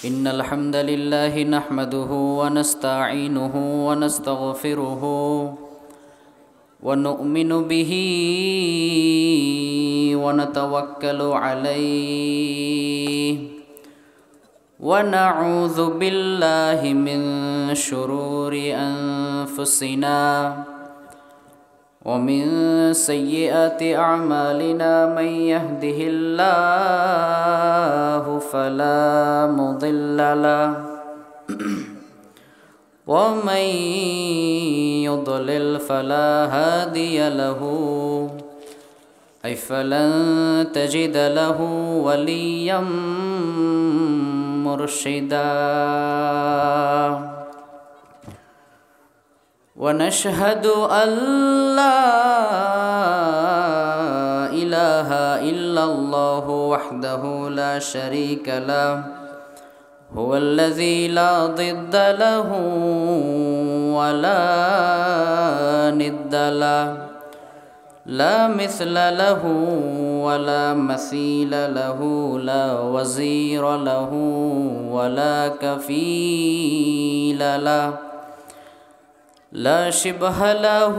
إن الحمد لله نحمده ونستعينه ونستغفره ونؤمن به ونتوكل عليه ونعوذ بالله من شرور أنفسنا ومن سيئات أعمالنا من يهده الله فلا مضل له ومن يضلل فلا هادي له أي فلن تجد له وليا مرشدا ونشهد أن لا إله إلا الله وحده لا شريك له هو الذي لا ضد له ولا ند له لا مثل له ولا مثيل له لا وزير له ولا كفيل له لا شبه له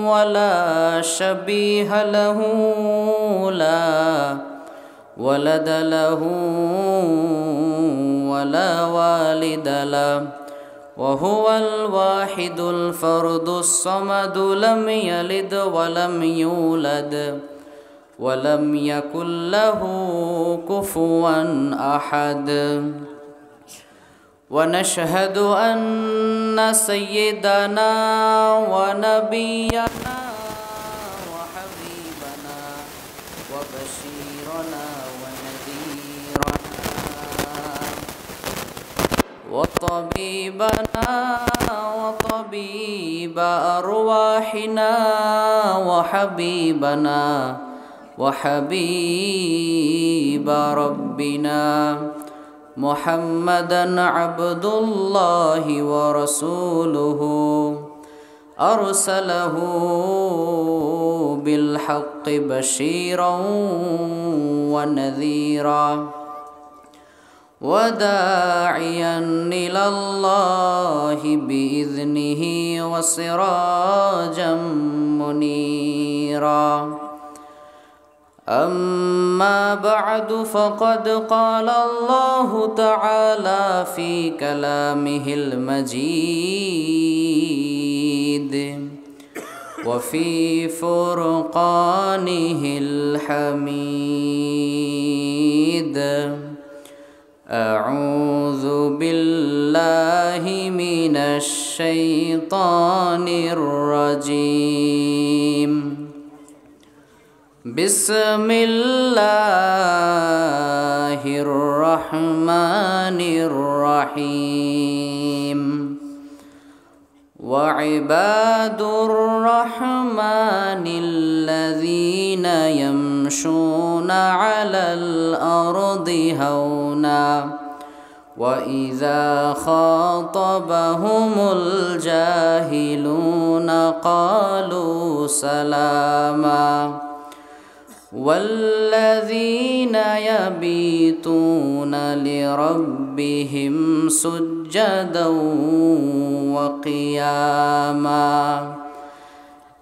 ولا شبيه له لا ولد له ولا والد له وهو الواحد الفرد الصمد لم يلد ولم يولد ولم يكن له كفوا أحد ونشهد أن سيدنا ونبينا وحبيبنا وبشيرنا ونذيرنا وطبيبنا وطبيب أرواحنا وحبيبنا وحبيب ربنا محمدًا عبد الله ورسوله أرسله بالحق بشيرا ونذيرا وداعيا إلى الله بإذنه وسراجا منيرا أما بعد فقد قال الله تعالى في كلامه المجيد وفي فرقانه الحميد أعوذ بالله من الشيطان الرجيم بسم الله الرحمن الرحيم وعباد الرحمن الذين يمشون على الأرض هونا وإذا خاطبهم الجاهلون قالوا سلاما والذين يبيتون لربهم سجدا وقياما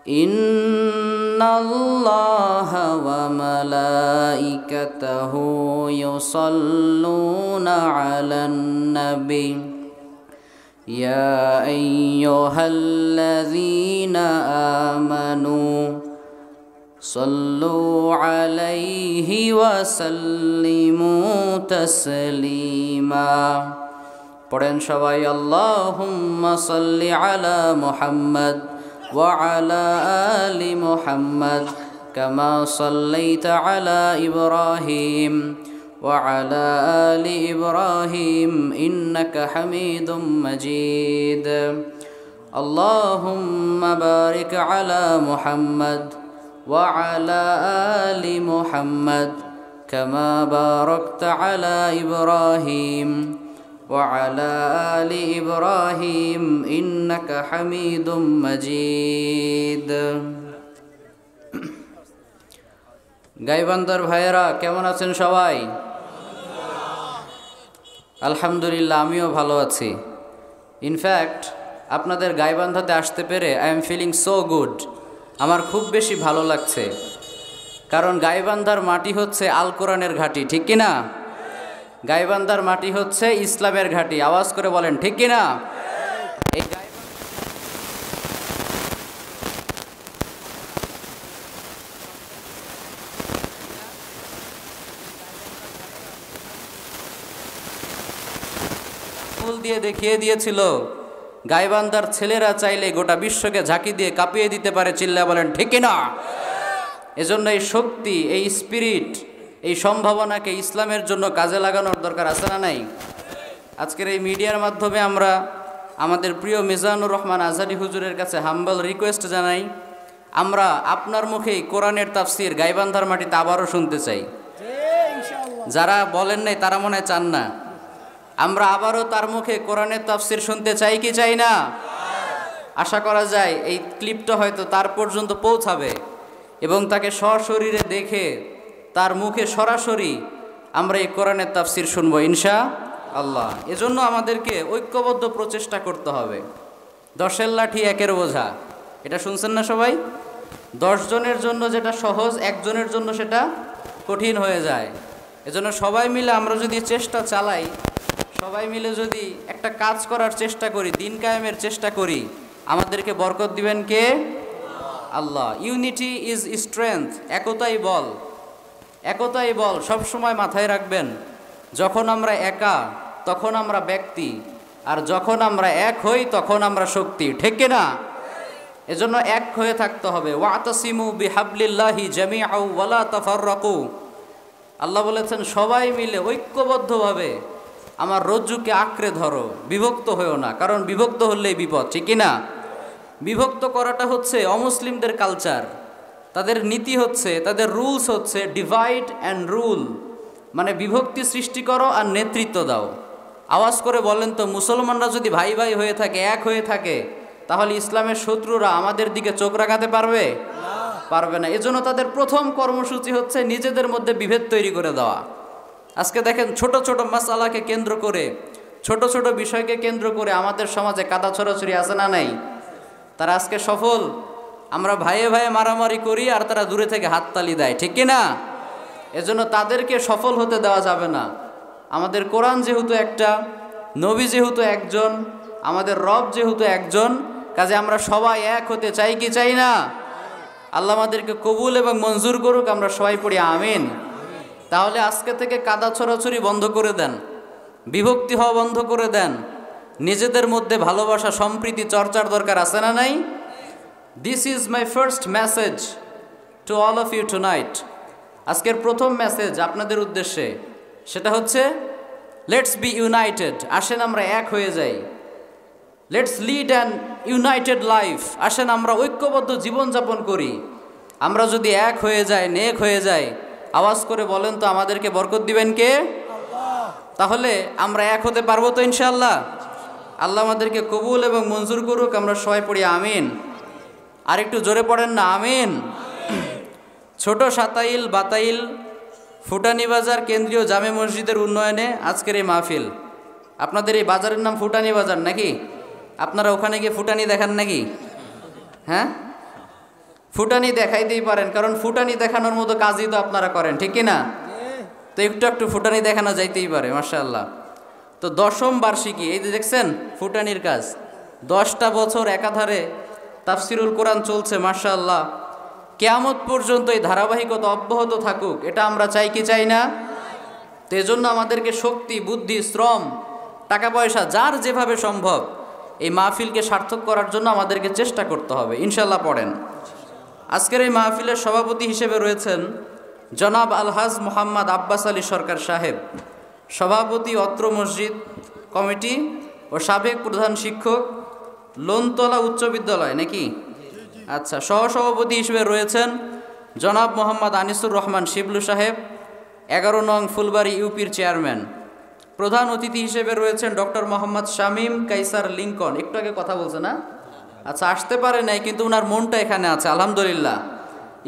إن الله وملائكته يصلون على النبي يا أيها الذين آمنوا صلوا عليه وسلموا تسليما পড়েন সবাই আল্লাহুম্মা সাল্লি আলা মুহাম্মাদ ওয়া আলা আলি মুহাম্মাদ কামা সাল্লাইতা আলা ইব্রাহিম ওয়া আলা আলি ইব্রাহিম ইন্নাকা হামিদুম মাজিদ আল্লাহুম্মা বারিক আলা মুহাম্মাদ وعلى آل محمد كما باركت على إبراهيم وعلى آل إبراهيم إنك حميد مجيد গাইবান্দার ভাইয়েরা কেমন আছেন সবাই? আলহামদুলিল্লাহ, আমিও ভালো আছি। ইনফ্যাক্ট আপনাদের গাইবান্ধাতে আসতে পেরে I am feeling so good. আমার খুব বেশি ভালো লাগছে, কারণ গাইবান্ধার মাটি হচ্ছে আল কোরআনের ঘাঁটি, ঠিক কিনা? গাইবান্ধার মাটি হচ্ছে ইসলামের ঘাঁটি। আওয়াজ করে বলেন ঠিক কিনা? এই ফুল দিয়ে দেখিয়ে দিয়েছিল গাইবান্ধার ছেলেরা চাইলে গোটা বিশ্বকে ঝাঁকি দিয়ে কাঁপিয়ে দিতে পারে। চিল্লা বলেন ঠিক কিনা? এজন্য এই শক্তি, এই স্পিরিট, এই সম্ভাবনাকে ইসলামের জন্য কাজে লাগানোর দরকার আছে না নাই? আজকের এই মিডিয়ার মাধ্যমে আমরা আমাদের প্রিয় মিজানুর রহমান আজহারি হুজুরের কাছে হাম্বল রিকোয়েস্ট জানাই, আমরা আপনার মুখেই কোরআনের তাফসির গাইবান্ধার মাটিতে আবারও শুনতে চাই। যারা বলেন নাই তারা মনে হয় চান না। আমরা আবারও তার মুখে কোরআনের তাফসির শুনতে চাই কি চাই না? আশা করা যায় এই ক্লিপটা হয়তো তার পর্যন্ত পৌঁছাবে এবং তাকে সশরীরে দেখে তার মুখে সরাসরি আমরা এই কোরআনের তাফসির শুনবো ইনশাআল্লাহ। এজন্য আমাদেরকে ঐক্যবদ্ধ প্রচেষ্টা করতে হবে। 10 লাঠি 1 বোঝা, এটা শুনছেন না সবাই? 10 জনের জন্য যেটা সহজ, একজনের জন্য সেটা কঠিন হয়ে যায়। এজন্য সবাই মিলে আমরা যদি চেষ্টা চালাই, সবাই মিলে যদি একটা কাজ করার চেষ্টা করি, দিন কায়েমের চেষ্টা করি, আমাদেরকে বরকত দিবেন কে? আল্লাহ। ইউনিটি ইজ স্ট্রেংথ, একতাই বল। একতাই বল সবসময় মাথায় রাখবেন। যখন আমরা একা তখন আমরা ব্যক্তি, আর যখন আমরা এক হই তখন আমরা শক্তি, ঠিক কিনা? এজন্য এক হয়ে থাকতে হবে। ওয়াতাসিমু বিহাবলিল্লাহি জামিআও ওয়ালা তাফাররাকু। আল্লাহ বলেছেন সবাই মিলে ঐক্যবদ্ধভাবে আমার রজ্জুকে আঁকড়ে ধরো, বিভক্ত হয়েও না, কারণ বিভক্ত হলেই বিপদ, ঠিক কিনা? বিভক্ত করাটা হচ্ছে অমুসলিমদের কালচার। তাদের নীতি হচ্ছে, তাদের রুলস হচ্ছে ডিভাইড অ্যান্ড রুল, মানে বিভক্তি সৃষ্টি করো আর নেতৃত্ব দাও। আওয়াজ করে বলেন তো, মুসলমানরা যদি ভাই ভাই হয়ে থাকে, এক হয়ে থাকে, তাহলে ইসলামের শত্রুরা আমাদের দিকে চোখ রাখাতে পারবে? পারবে না। এজন্য তাদের প্রথম কর্মসূচি হচ্ছে নিজেদের মধ্যে বিভেদ তৈরি করে দেওয়া। আজকে দেখেন ছোট ছোট মাসালাকে কেন্দ্র করে, ছোট ছোট বিষয়কে কেন্দ্র করে আমাদের সমাজে কাদা ছড়াছড়ি আছে না নাই? তারা আজকে সফল। আমরা ভাইয়ে ভাইয়ে মারামারি করি আর তারা দূরে থেকে হাততালি দেয়, ঠিক কিনা? এজন্য তাদেরকে সফল হতে দেওয়া যাবে না। আমাদের কোরআন যেহেতু একটা, নবী যেহেতু একজন, আমাদের রব যেহেতু একজন, কাজে আমরা সবাই এক হতে চাই কি চাই না? আল্লাহ আমাদেরকে কবুল এবং মঞ্জুর করুক। আমরা সবাই পড়ি আমিন। তাহলে আজকে থেকে কাদা ছড়াছড়ি বন্ধ করে দেন, বিভক্তি হওয়া বন্ধ করে দেন। নিজেদের মধ্যে ভালোবাসা, সম্প্রীতি চর্চার দরকার আছে না নাই? This is my first message to all of you tonight. আজকের প্রথম মেসেজ আপনাদের উদ্দেশ্যে, সেটা হচ্ছে লেটস বি ইউনাইটেড। আসেন আমরা এক হয়ে যাই। Let's lead an United life. আসেন আমরা ঐক্যবদ্ধ জীবনযাপন করি। আমরা যদি এক হয়ে যাই, নেক হয়ে যাই, আওয়াজ করে বলেন তো আমাদেরকে বরকত দিবেন কে? তাহলে আমরা এক হতে পারবো তো ইনশাআল্লাহ? আল্লাহ আমাদেরকে কবুল এবং মঞ্জুর করুক। আমরা সবাই পড়ি আমিন। আর একটু জোরে পড়েন না আমিন। ছোট সাতাইল বাতাইল ফুটানি বাজার কেন্দ্রীয় জামে মসজিদের উন্নয়নে আজকের এই মাহফিল। আপনাদের এই বাজারের নাম ফুটানি বাজার নাকি? আপনারা ওখানে গিয়ে ফুটানি দেখান নাকি? হ্যাঁ, ফুটানি দেখাইতেই পারেন, কারণ ফুটানি দেখানোর মতো কাজই তো আপনারা করেন, ঠিক কিনা? তো একটু একটু ফুটানি দেখানো যাইতেই পারে, মাশাআল্লাহ। তো 10ম বার্ষিকী, এই যে দেখছেন ফুটানির কাজ, 10টা বছর একাধারে তাফসিরুল কোরআন চলছে, মাশাআল্লাহ। কিয়ামত পর্যন্ত এই ধারাবাহিকতা অব্যাহত থাকুক, এটা আমরা চাই কি চাই না? তো এজন্য আমাদেরকে শক্তি, বুদ্ধি, শ্রম, টাকা পয়সা যার যেভাবে সম্ভব এই মাহফিলকে সার্থক করার জন্য আমাদেরকে চেষ্টা করতে হবে ইনশাআল্লাহ। পড়েন। আজকের এই মাহফিলের সভাপতি হিসেবে রয়েছেন জনাব আলহাজ মোহাম্মদ আব্বাস আলী সরকার সাহেব, সভাপতি অত্র মসজিদ কমিটি ও সাবেক প্রধান শিক্ষক, লোনতলা উচ্চ বিদ্যালয় নাকি? আচ্ছা। সহসভাপতি হিসেবে রয়েছেন জনাব মোহাম্মদ আনিসুর রহমান শিবলু সাহেব, 11 নং ফুলবাড়ি ইউপির চেয়ারম্যান। প্রধান অতিথি হিসেবে রয়েছেন ডক্টর মোহাম্মদ শামীম কাইসার লিঙ্কন। একটু আগে কথা বলছে না? আচ্ছা, আসতে পারে নাই, কিন্তু ওনার মনটা এখানে আছে, আলহামদুলিল্লাহ।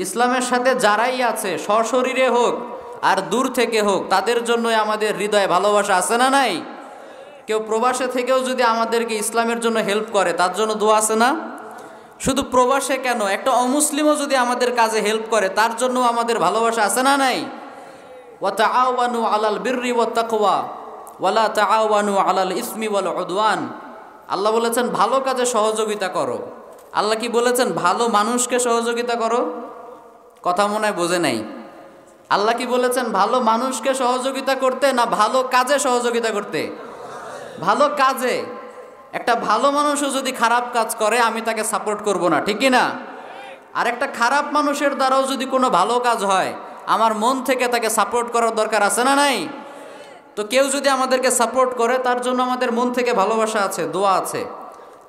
ইসলামের সাথে যারাই আছে, সশরীরে হোক আর দূর থেকে হোক, তাদের জন্যই আমাদের হৃদয়ে ভালোবাসা আছে না নাই? কেউ প্রবাসে থেকেও যদি আমাদেরকে ইসলামের জন্য হেল্প করে তার জন্য দোয়া আছে না? শুধু প্রবাসে কেন, একটা অমুসলিমও যদি আমাদের কাজে হেল্প করে তার জন্য আমাদের ভালোবাসা আছে না নাই? ওয়া তাআওয়ানু আলাল বিররি ওয়াত তাকওয়া ওয়ালা তাআওয়ানু আলাল ইসমি ওয়াল উদওয়ান। আল্লাহ বলেছেন ভালো কাজে সহযোগিতা করো। আল্লাহ কি বলেছেন? ভালো মানুষকে সহযোগিতা করো। কথা মনে হয় বোঝে নাই। আল্লাহ কি বলেছেন? ভালো মানুষকে সহযোগিতা করতে, না ভালো কাজে সহযোগিতা করতে? ভালো কাজে। একটা ভালো মানুষও যদি খারাপ কাজ করে আমি তাকে সাপোর্ট করব না, ঠিক কি না? আর একটা খারাপ মানুষের দ্বারাও যদি কোনো ভালো কাজ হয় আমার মন থেকে তাকে সাপোর্ট করার দরকার আছে না নাই? তো কেউ যদি আমাদেরকে সাপোর্ট করে তার জন্য আমাদের মন থেকে ভালোবাসা আছে, দোয়া আছে,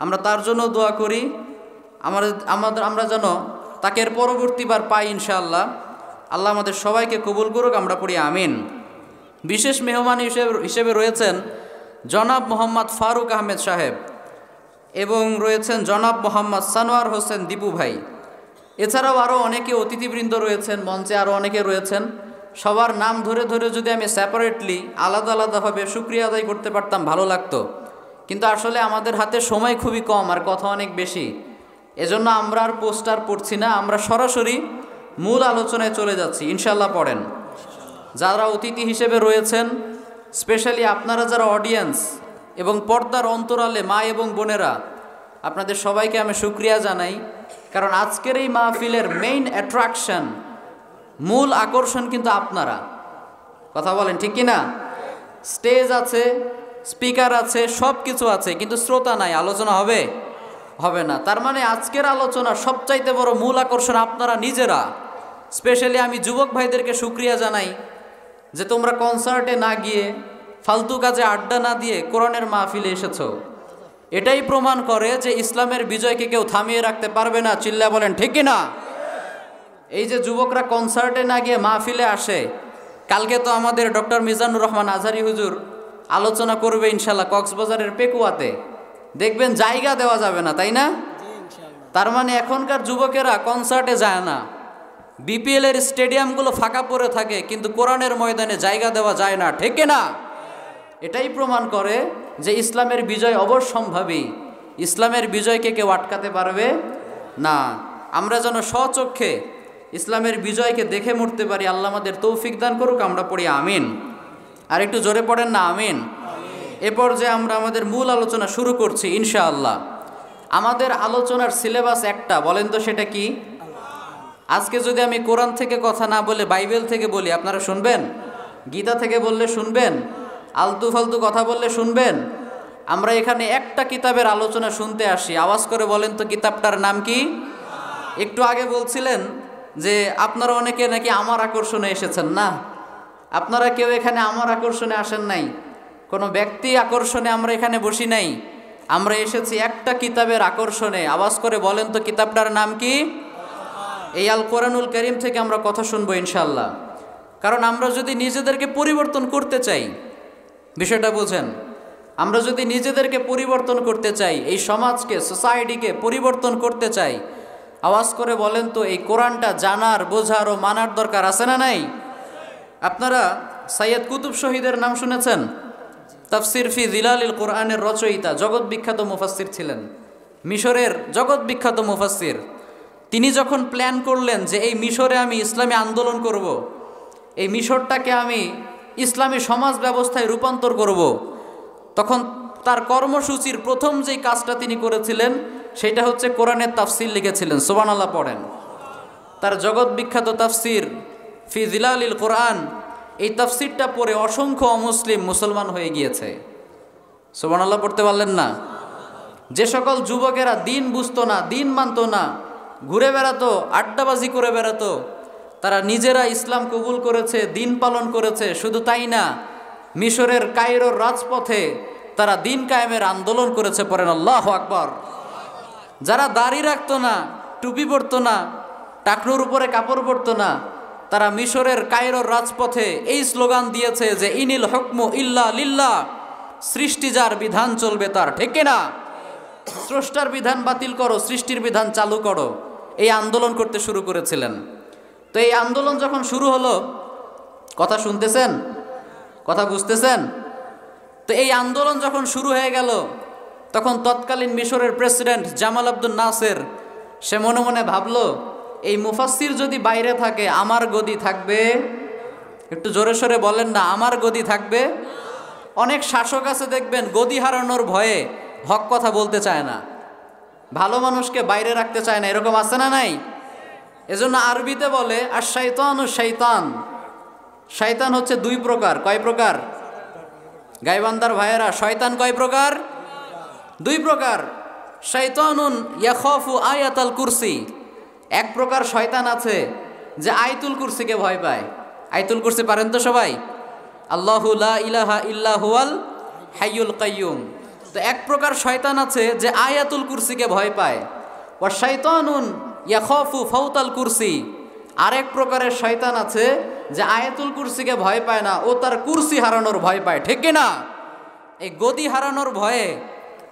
আমরা তার জন্য দোয়া করি আমরা যেন তাকে এর পরবর্তীবার পাই ইনশাআল্লাহ। আল্লাহ আমাদের সবাইকে কবুল করুক, আমরা পড়ি আমিন। বিশেষ মেহমান হিসেবে রয়েছেন জনাব মোহাম্মদ ফারুক আহমেদ সাহেব এবং রয়েছেন জনাব মোহাম্মদ সানোয়ার হোসেন দীপু ভাই। এছাড়াও আরও অনেকে অতিথিবৃন্দ রয়েছেন, মঞ্চে আরও অনেকে রয়েছেন। সবার নাম ধরে ধরে যদি আমি সেপারেটলি আলাদা আলাদাভাবে শুকরিয়া আদায় করতে পারতাম ভালো লাগতো, কিন্তু আসলে আমাদের হাতে সময় খুবই কম আর কথা অনেক বেশি। এজন্য আমরা আর পোস্টার পড়ছি না, আমরা সরাসরি মূল আলোচনায় চলে যাচ্ছি। ইনশাল্লাহ পড়েন। যারা অতিথি হিসেবে রয়েছেন, স্পেশালি আপনারা যারা অডিয়েন্স এবং পর্দার অন্তরালে মা এবং বোনেরা, আপনাদের সবাইকে আমি শুকরিয়া জানাই। কারণ আজকের এই মাহফিলের মেইন অ্যাট্রাকশন, মূল আকর্ষণ কিন্তু আপনারা। কথা বলেন ঠিক কি না? স্টেজ আছে, স্পিকার আছে, সব কিছু আছে, কিন্তু শ্রোতা নাই, আলোচনা হবে না। তার মানে আজকের আলোচনা সবচাইতে বড় মূল আকর্ষণ আপনারা নিজেরা। স্পেশালি আমি যুবক ভাইদেরকে শুকরিয়া জানাই যে তোমরা কনসার্টে না গিয়ে, ফালতু কাজে আড্ডা না দিয়ে কোরআনের মাহফিলে এসেছো। এটাই প্রমাণ করে যে ইসলামের বিজয়কে কেউ থামিয়ে রাখতে পারবে না। চিল্লা বলেন ঠিক কি না? এই যে যুবকরা কনসার্টে না গিয়ে মাহফিলে আসে, কালকে তো আমাদের ডক্টর মিজানুর রহমান আজহারি হুজুর আলোচনা করবে ইনশাল্লাহ কক্সবাজারের পেকুয়াতে। দেখবেন জায়গা দেওয়া যাবে না, তাই না? তার মানে এখনকার যুবকেরা কনসার্টে যায় না, বিপিএল এর স্টেডিয়ামগুলো ফাঁকা পড়ে থাকে, কিন্তু কোরআনের ময়দানে জায়গা দেওয়া যায় না, ঠিক না? এটাই প্রমাণ করে যে ইসলামের বিজয় অবশ্যম্ভাবী। ইসলামের বিজয়কে কেউ আটকাতে পারবে না। আমরা যেন স্বচক্ষে ইসলামের বিজয়কে দেখে মরতে পারি। আল্লাহ আমাদের তৌফিক দান করুক, আমরা পড়ি আমিন। আর একটু জোরে পড়েন না আমিন। এ পর্যায়ে আমরা আমাদের মূল আলোচনা শুরু করছি ইনশাআল্লাহ। আমাদের আলোচনার সিলেবাস একটা, বলেন তো সেটা কি? আজকে যদি আমি কোরআন থেকে কথা না বলে বাইবেল থেকে বলি আপনারা শুনবেন? গীতা থেকে বললে শুনবেন? আলতু ফালতু কথা বললে শুনবেন? আমরা এখানে একটা কিতাবের আলোচনা শুনতে আসি। আওয়াজ করে বলেন তো কিতাবটার নাম কি? একটু আগে বলছিলেন যে আপনারা অনেকে নাকি আমার আকর্ষণে এসেছেন। না, আপনারা কেউ এখানে আমার আকর্ষণে আসেন নাই, কোনো ব্যক্তি আকর্ষণে আমরা এখানে বসি নাই। আমরা এসেছি একটা কিতাবের আকর্ষণে। আওয়াজ করে বলেন তো কিতাবটার নাম কি? এই আল কোরআনুল কারীম থেকে আমরা কথা শুনবো ইনশাআল্লাহ। কারণ আমরা যদি নিজেদেরকে পরিবর্তন করতে চাই, বিষয়টা বোঝেন, আমরা যদি নিজেদেরকে পরিবর্তন করতে চাই, এই সমাজকে, সোসাইটিকে পরিবর্তন করতে চাই, আওয়াজ করে বলেন তো এই কোরআনটা জানার, বোঝার ও মানার দরকার আছে না নাই? আপনারা সৈয়দ কুতুব শহীদের নাম শুনেছেন? তাফসির ফি জিলালিল কোরআনের রচয়িতা, জগৎ বিখ্যাত মুফাসসির ছিলেন, মিশরের জগৎ বিখ্যাত মুফাসসির। তিনি যখন প্ল্যান করলেন যে এই মিশরে আমি ইসলামী আন্দোলন করব, এই মিশরটাকে আমি ইসলামী সমাজ ব্যবস্থায় রূপান্তর করব, তখন তার কর্মসূচির প্রথম যেই কাজটা তিনি করেছিলেন সেটা হচ্ছে কোরআনের তাফসির লিখেছিলেন। সুবহানাল্লাহ পড়েন। তার জগৎ বিখ্যাত তাফসির ফি জিলালিল কোরআন, এই তাফসিরটা পড়ে অসংখ্য অমুসলিম মুসলমান হয়ে গিয়েছে। সুবহানাল্লাহ পড়তে পারলেন না? যে সকল যুবকেরা দিন বুঝতো না, দিন মানতো না, ঘুরে বেড়াতো, আড্ডাবাজি করে বেড়াতো, তারা নিজেরা ইসলাম কবুল করেছে, দিন পালন করেছে। শুধু তাই না, মিশরের কায়রোর রাজপথে তারা দিন কায়েমের আন্দোলন করেছে। পড়েন আল্লাহু আকবার। যারা দাড়ি রাখতো না, টুপি পরতো না, টাকনুর উপরে কাপড় পরতো না, তারা মিশরের কায়রোর রাজপথে এই স্লোগান দিয়েছে যে ইনিল হুকমু ইল্লা লিল্লাহ, সৃষ্টি যার বিধান চলবে তার, ঠিক না? স্রষ্টার বিধান বাতিল করো, সৃষ্টির বিধান চালু করো, এই আন্দোলন করতে শুরু করেছিলেন। তো এই আন্দোলন যখন শুরু হলো, কথা শুনতেছেন? কথা বুঝতেছেন? তো এই আন্দোলন যখন শুরু হয়ে গেল, তখন তৎকালীন মিশরের প্রেসিডেন্ট জামাল আব্দুল নাসের সে মনে মনে ভাবলো, এই মুফাসসির যদি বাইরে থাকে আমার গদি থাকবে? একটু জোরে সোরে বলেন না, আমার গদি থাকবে? অনেক শাসক আছে দেখবেন গদি হারানোর ভয়ে হক কথা বলতে চায় না, ভালো মানুষকে বাইরে রাখতে চায় না, এরকম আছে না নাই? এজন্য আরবিতে বলে আর শাইতান ও শাইতান, শয়তান হচ্ছে দুই প্রকার। কয় প্রকার? গাইবান্দার ভাইয়েরা, শয়তান কয় প্রকার? দুই প্রকার। শাইতানুন ইয়াখাফু আয়াতাল কুরসি, এক প্রকার শয়তান আছে যে আয়াতুল কুরসিকে ভয় পায়। আয়াতুল কুরসি পারেন তো সবাই? আল্লাহু লা ইলাহা ইল্লা হুয়াল হাইয়ুল কাইয়ুম। তো এক প্রকার শয়তান আছে যে আয়াতুল কুরসিকে ভয় পায়। ওয়া শাইতানুন ইয়াখাফু ফাওতাল কুরসি, আরেক প্রকারের শয়তান আছে যে আয়াতুল কুরসিকে ভয় পায় না, ও তার কুরসি হারানোর ভয় পায়। ঠিক কিনা? এই গদি হারানোর ভয়ে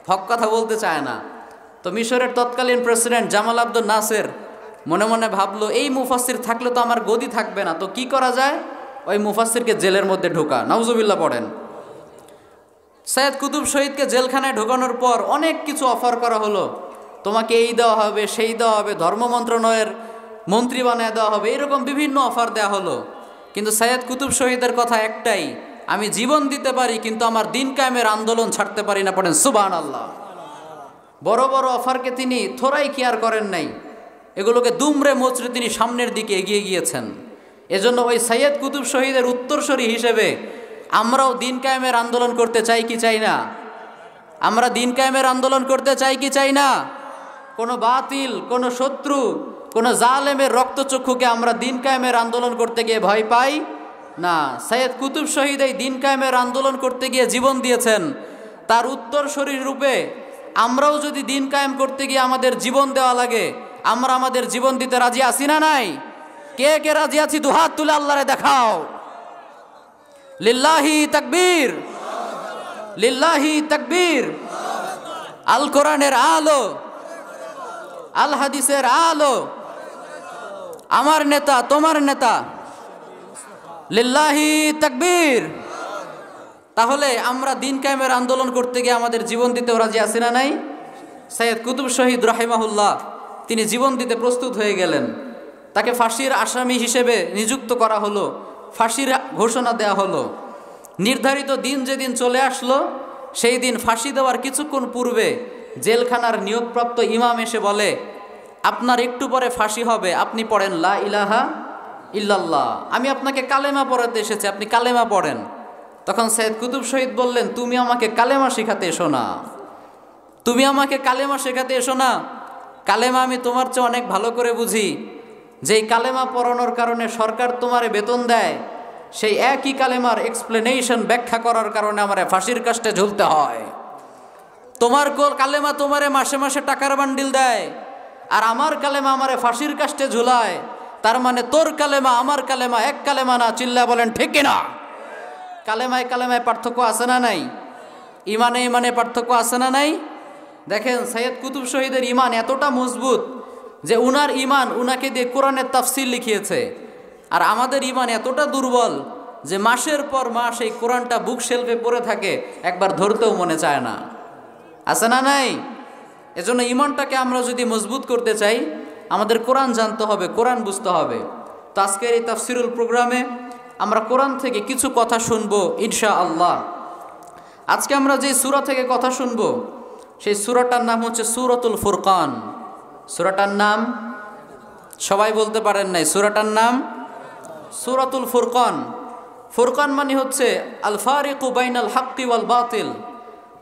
হক কথা বলতে চায় না। তো মিশরের তৎকালীন প্রেসিডেন্ট জামাল আব্দুল নাসের মনে মনে ভাবলো, এই মুফাসসির থাকলে তো আমার গদি থাকবে না, তো কি করা যায়? ওই মুফাসসিরকে জেলের মধ্যে ঢোকা। নাউজুবিল্লাহ পড়েন। সৈয়দ কুতুব শহীদকে জেলখানায় ঢোকানোর পর অনেক কিছু অফার করা হলো, তোমাকে এই দেওয়া হবে, সেই দেওয়া হবে, ধর্ম মন্ত্রণালয়ের মন্ত্রী বানিয়ে দেওয়া হবে, এরকম বিভিন্ন অফার দেওয়া হলো। কিন্তু সৈয়দ কুতুব শহীদের কথা একটাই, আমি জীবন দিতে পারি কিন্তু আমার দিন কায়েমের আন্দোলন ছাড়তে পারি না। পড়েন সুবহানাল্লাহ। বড় বড় অফারকে তিনি থোড়াই কেয়ার করেন নাই, এগুলোকে দুমড়ে মোচড়ে তিনি সামনের দিকে এগিয়ে গিয়েছেন। এজন্য ওই সৈয়দ কুতুব শহীদের উত্তরসূরি হিসেবে আমরাও দিন কায়েমের আন্দোলন করতে চাই কি চাই না? আমরা দিন কায়েমের আন্দোলন করতে চাই কি চাই না? কোনো বাতিল, কোনো শত্রু, কোনো জালেমের রক্তচক্ষুকে আমরা দিন কায়েমের আন্দোলন করতে গিয়ে ভয় পাই না। সৈয়দ কুতুব শহীদ এই দিন কায়েমের আন্দোলন করতে গিয়ে জীবন দিয়েছেন, তার উত্তরসূরি রূপে আমরাও যদি দিন কায়েম করতে গিয়ে আমাদের জীবন দেওয়া লাগে, আমরা আমাদের জীবন দিতে রাজি আছি না নাই? কে কে রাজি আছি? দুহাত তুলে আল্লাহরে দেখাও। লিল্লাহি তাকবীর, লিল্লাহি তাকবীর। আল কোরআনের আলো, আল হাদিসের আলো, আমার নেতা তোমার নেতা, লিল্লাহি তাকবীর। তাহলে আমরা দিন কায়েমের আন্দোলন করতে গিয়ে আমাদের জীবন দিতেও রাজি আছি না নাই? সৈয়দ কুতুব শহীদ রাহিমাহুল্লাহ তিনি জীবন দিতে প্রস্তুত হয়ে গেলেন। তাকে ফাঁসির আসামি হিসেবে নিযুক্ত করা হলো, ফাঁসির ঘোষণা দেওয়া হলো। নির্ধারিত দিন যেদিন চলে আসলো, সেই দিন ফাঁসি দেওয়ার কিছুক্ষণ পূর্বে জেলখানার নিয়োগপ্রাপ্ত ইমাম এসে বলে, আপনার একটু পরে ফাঁসি হবে, আপনি পড়েন লা ইলাহা ইল্লাল্লাহ, আমি আপনাকে কালেমা পড়াতে এসেছি, আপনি কালেমা পড়েন। তখন সৈয়দ কুতুব শহীদ বললেন, তুমি আমাকে কালেমা শেখাতে এসো না, তুমি আমাকে কালেমা শেখাতে এসো না। কালেমা আমি তোমার চেয়ে অনেক ভালো করে বুঝি। যেই কালেমা পড়ানোর কারণে সরকার তোমারে বেতন দেয়, সেই একই কালেমার এক্সপ্লেনেশন ব্যাখ্যা করার কারণে আমারে ফাঁসির কাস্টে ঝুলতে হয়। তোমার কালেমা তোমারে মাসে মাসে টাকার বান্ডিল দেয়, আর আমার কালেমা আমারে ফাঁসির কাস্টে ঝুলায়। তার মানে তোর কালেমা আমার কালেমা এক কালেমা না। চিল্লা বলেন ঠিক কিনা? কালেমায় কালেমায় পার্থক্য আছে না নাই? ইমানে ইমানে পার্থক্য আছে না নাই? দেখেন সৈয়দ কুতুব শহীদের ইমান এতটা মজবুত যে উনার ইমান উনাকে দিয়ে কোরআনের তাফসির লিখিয়েছে, আর আমাদের ইমান এতটা দুর্বল যে মাসের পর মাস এই কোরআনটা বুক শেলফে পড়ে থাকে, একবার ধরতেও মনে চায় না। আছে না নাই? এজন্য ইমানটাকে আমরা যদি মজবুত করতে চাই, আমাদের কোরআন জানতে হবে, কোরআন বুঝতে হবে। তো আজকের এই তাফসিরুল প্রোগ্রামে আমরা কোরআন থেকে কিছু কথা শুনবো ইনশাআল্লাহ। আজকে আমরা যে সূরা থেকে কথা শুনবো, সেই সূরাটার নাম হচ্ছে সূরাতুল ফুরকান। সূরাটার নাম সবাই বলতে পারেন নাই? সূরাটার নাম সূরাতুল ফুরকান। ফুরকান মানে হচ্ছে আল ফারিকু বাইনাল হাক্কি ওয়াল বাতিল,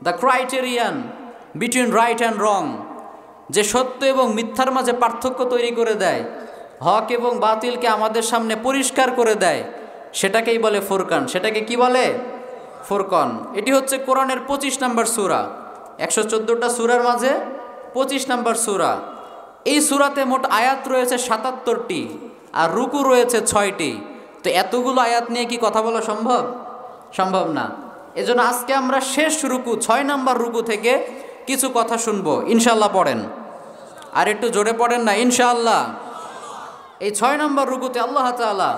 the criterion between right and রং, যে সত্য এবং মিথ্যার মাঝে পার্থক্য তৈরি করে দেয়, হক এবং বাতিলকে আমাদের সামনে পরিষ্কার করে দেয়, সেটাকেই বলে ফুরকান। সেটাকে কি বলে? ফুরকান। এটি হচ্ছে কোরআনের 25 নম্বর সূরা। 114টা সূরার মাঝে 25 নম্বর সূরা। এই সূরাতে মোট আয়াত রয়েছে 77টি, আর রুকু রয়েছে 6টি। তো এতগুলো আয়াত নিয়ে কি কথা বলা সম্ভব? সম্ভব না। এজন্য আজকে আমরা শেষ রুকু 6 নম্বর রুকু থেকে কিছু কথা শুনবো ইনশাআল্লাহ। পড়েন, আর একটু জোরে পড়েন না ইনশাআল্লাহ। এই 6 নম্বর রুকুতে আল্লাহ তাআলা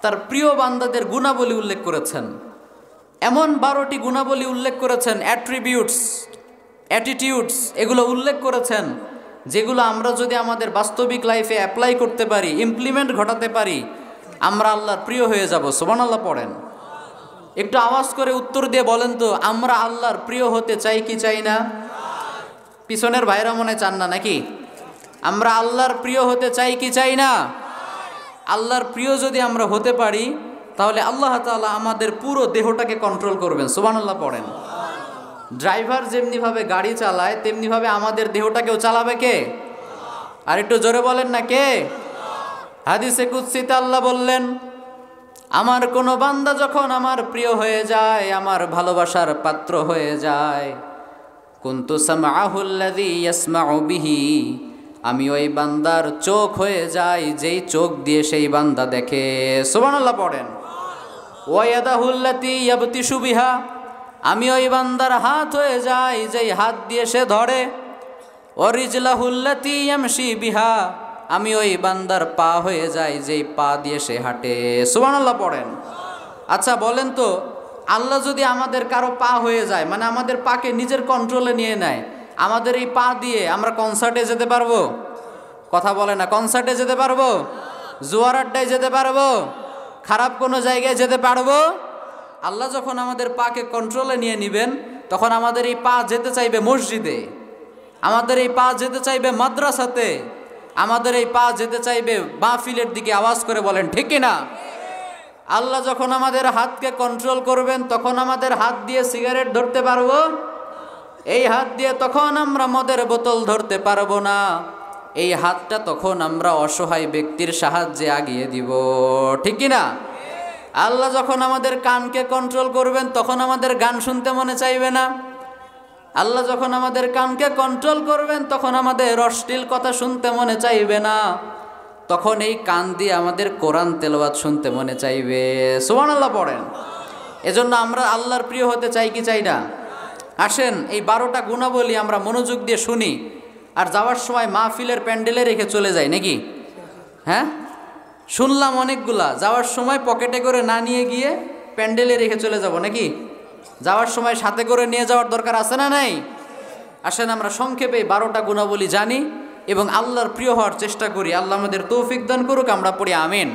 তার প্রিয় বান্দাদের গুণাবলী উল্লেখ করেছেন। এমন 12টি গুণাবলী উল্লেখ করেছেন, অ্যাট্রিবিউটস, অ্যাটিটিউডস, এগুলো উল্লেখ করেছেন, যেগুলো আমরা যদি আমাদের বাস্তবিক লাইফে অ্যাপ্লাই করতে পারি, ইমপ্লিমেন্ট ঘটাতে পারি, আমরা আল্লাহর প্রিয় হয়ে যাব। সুবহানাল্লাহ পড়েন। একটু আওয়াজ করে উত্তর দিয়ে বলেন তো, আমরা আল্লাহর প্রিয় হতে চাই কি চাই না? পিছনের ভাইরা মনে চান না নাকি? আমরা আল্লাহর প্রিয় হতে চাই কি চাই না? আল্লাহর প্রিয় যদি আমরা হতে পারি, তাহলে আল্লাহ তাআলা আমাদের পুরো দেহটাকে কন্ট্রোল করবেন। সুবহানাল্লাহ পড়েন। ড্রাইভার যেমনিভাবে গাড়ি চালায়, তেমনিভাবে আমাদের দেহটাকেও চালাবে কে? আর একটু জোরে বলেন না, কে? হাদিসে কুদসিতে আল্লাহ বললেন, আমার কোনো বান্দা যখন আমার প্রিয় হয়ে যায়, আমার ভালোবাসার পাত্র হয়ে যায়, কুনতু সামআহুল্লাযী ইয়াসমাউ বিহি, আমি ওই বান্দার চোখ হয়ে যাই যেই চোখ দিয়ে সেই বান্দা দেখে। সুবহানাল্লাহ পড়েন। ওয়া ইয়াদাহুল্লাতী ইয়াবতিশু বিহা, আমি ওই বান্দার হাত হয়ে যাই যেই হাত দিয়ে সে ধরে। ওয়া রিজলাহুল্লাতী ইয়ামশি বিহা, আমি ওই বান্দার পা হয়ে যাই যেই পা দিয়ে সে হাঁটে। সুবহানাল্লাহ পড়েন। আচ্ছা বলেন তো, আল্লাহ যদি আমাদের কারো পা হয়ে যায়, মানে আমাদের পাকে নিজের কন্ট্রোলে নিয়ে নেয়, আমাদের এই পা দিয়ে আমরা কনসার্টে যেতে পারবো? কথা বলে না, কনসার্টে যেতে পারবো? জুয়ার আড্ডায় যেতে পারবো? খারাপ কোনো জায়গায় যেতে পারবো? আল্লাহ যখন আমাদের পাকে কন্ট্রোলে নিয়ে নেবেন, তখন আমাদের এই পা যেতে চাইবে মসজিদে, আমাদের এই পা যেতে চাইবে মাদ্রাসাতে, আমাদের এই পা যেতে চাইবে মাহফিলের দিকে। আওয়াজ করে বলেন ঠিক কিনা? আল্লাহ যখন আমাদের হাতকে কন্ট্রোল করবেন, তখন আমাদের হাত দিয়ে সিগারেট ধরতে পারবো? এই হাত দিয়ে তখন আমরা মদের বোতল ধরতে পারবো না। এই হাতটা তখন আমরা অসহায় ব্যক্তির সাহায্যে আগিয়ে দিব, ঠিক কিনা? আল্লাহ যখন আমাদের কানকে কন্ট্রোল করবেন, তখন আমাদের গান শুনতে মনে চাইবে না। আল্লাহ যখন আমাদের কানকে কন্ট্রোল করবেন, তখন আমাদের অশ্লীল কথা শুনতে মনে চাইবে না। তখন এই কান দিয়ে আমাদের কোরআন তেলাওয়াত শুনতে মনে চাইবে। সুবহানাল্লাহ পড়েন। এজন্য আমরা আল্লাহর প্রিয় হতে চাই কি চাই না? আসেন, এই 12টা গুণাবলী আমরা মনোযোগ দিয়ে শুনি, আর যাওয়ার সময় মাহফিলের প্যান্ডেলে রেখে চলে যাই নাকি? হ্যাঁ, শুনলাম অনেকগুলা, যাওয়ার সময় পকেটে করে না নিয়ে গিয়ে প্যান্ডেলে রেখে চলে যাব নাকি? যাওয়ার সময় সাথে করে নিয়ে যাওয়ার দরকার আছে না নাই? আসেন আমরা সংক্ষেপে 12টা গুণাবলী জানি এবং আল্লাহর প্রিয় হওয়ার চেষ্টা করি। আল্লাহ আমাদের তৌফিক দান করুক, আমরা পড়ি আমিন।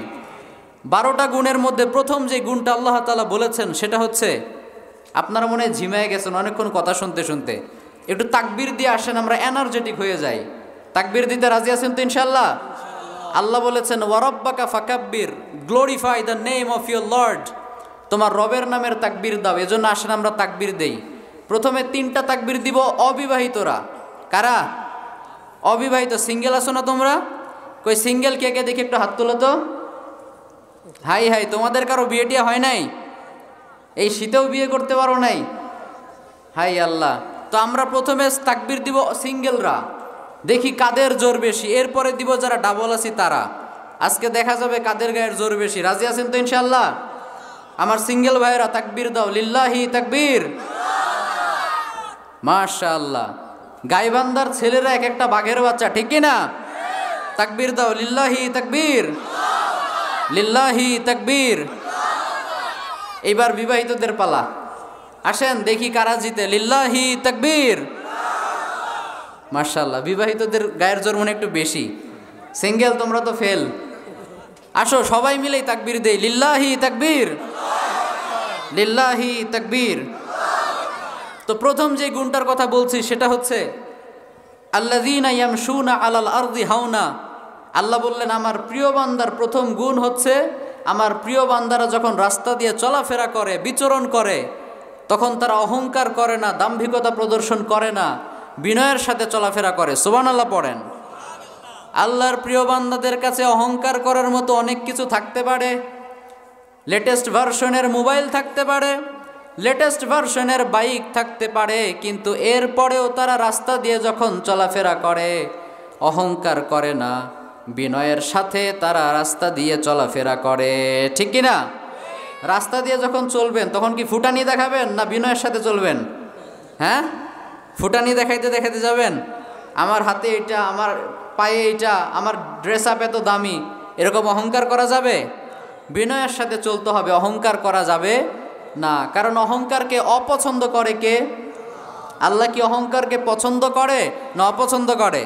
12টা গুণের মধ্যে প্রথম যে গুণটা আল্লাহ তাআলা বলেছেন, সেটা হচ্ছে, আপনারা মনে হয় ঝিমায় গেছেন অনেকক্ষণ কথা শুনতে শুনতে, একটু তাকবীর দিয়ে আসেন, আমরা এনার্জেটিক হয়ে যাই। তাকবীর দিতে রাজি আছেন তো ইনশাআল্লাহ? আল্লাহ বলেছেন, ওয়ারাব্বাকা ফাকাব্বির, glorify the name of your lord, তোমার রবের নামের তাকবীর দাও। এজন্য আসেন আমরা তাকবীর দেই। প্রথমে 3টা তাকবীর দিব অবিবাহিতরা। কারা? অবিবাহিত। সিঙ্গেল আছো না তোমরা? কই সিঙ্গেল কে কে দেখি একটু হাত তোলো তো। হাই হাই, তোমাদের কারো বিয়ে টিয়া হয় নাই? এই শীতেও বিয়ে করতে পারো নাই? হাই আল্লাহ। তো আমরা প্রথমে তাকবীর দিব সিঙ্গেলরা, দেখি কাদের জোর বেশি। এরপরে দিব যারা ডাবল আছি তারা। আজকে দেখা যাবে কাদের গায়ের জোর বেশি। রাজি আছেন তো ইনশাআল্লাহ? আমার সিঙ্গেল ভাইয়েরা তাকবীর দাও, লিল্লাহি তাকবীর। মাশাআল্লাহ। গাইবান্দার ছেলেরা এক একটা বাঘের বাচ্চা, ঠিক কিনা? তাকবীর দাও, লিল্লাহি তাকবীর, লিল্লাহি তাকবীর। এইবার বিবাহিতদের পালা। আসেন দেখি কারা জিতে, লিল্লাহি তাকবীর। মাশাআল্লাহ, বিবাহিতদের গায়ের জোর মনে একটু বেশি। সিঙ্গেল তোমরা তো ফেল। আসো সবাই মিলেই তাকবীর দেই, লিল্লাহি তাকবীর, লিল্লাহি তাকবীর। তো প্রথম যে গুণটার কথা বলছি সেটা হচ্ছে আল্লাযীনা ইয়ামশুনা আলাল আরদি হাওনা। আল্লাহ বললেন, আমার প্রিয় বান্দার প্রথম গুণ হচ্ছে, আমার প্রিয় বান্দারা যখন রাস্তা দিয়ে চলাফেরা করে, বিচরণ করে, তখন তারা অহংকার করে না, দাম্ভিকতা প্রদর্শন করে না, বিনয়ের সাথে চলাফেরা করে। সুবহানাল্লাহ পড়েন। আল্লাহর প্রিয় বান্দাদের কাছে অহংকার করার মতো অনেক কিছু থাকতে পারে। লেটেস্ট ভার্সনের মোবাইল থাকতে পারে, লেটেস্ট ভার্সনের বাইক থাকতে পারে, কিন্তু এরপরেও তারা রাস্তা দিয়ে যখন চলাফেরা করে অহংকার করে না, বিনয়ের সাথে তারা রাস্তা দিয়ে চলাফেরা করে, ঠিক কিনা? রাস্তা দিয়ে যখন চলবেন তখন কি ফুটানি দেখাবেন না বিনয়ের সাথে চলবেন? হ্যাঁ, ফুটানি দেখাইতে দেখাইতে যাবেন, আমার হাতে এটা, আমার পায়ে এটা, আমার ড্রেস আপ এত দামি, এরকম অহংকার করা যাবে? বিনয়ের সাথে চলতে হবে, অহংকার করা যাবে না, কারণ অহংকারকে অপছন্দ করে কে? আল্লাহ কি অহংকারকে পছন্দ করে না অপছন্দ করে?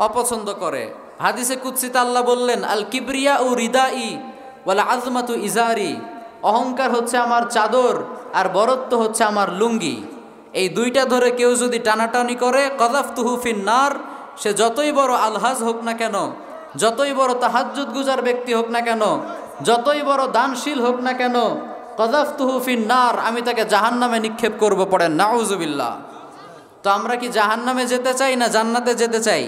অপছন্দ করে। হাদিসে কুদসিতে আল্লাহ বললেন, আল কিবরিয়া ও রিদাই ওয়াল আজমাতু ইজারি, অহংকার হচ্ছে আমার চাদর আর বরত্ব হচ্ছে আমার লুঙ্গি। এই দুইটা ধরে কেউ যদি টানাটানি করে, কযাফতুহু ফিন্নার, সে যতই বড় আলহাজ হোক না কেন, যতই বড় তাহাজ্জুদ গুজার ব্যক্তি হোক না কেন, যতই বড় দানশীল হোক না কেন, কযাফতুহু ফিন্নার, আমি তাকে জাহান্নামে নিক্ষেপ করব। পড়েন নাউজুবিল্লাহ। তো আমরা কি জাহান্নামে যেতে চাই না জান্নাতে যেতে চাই?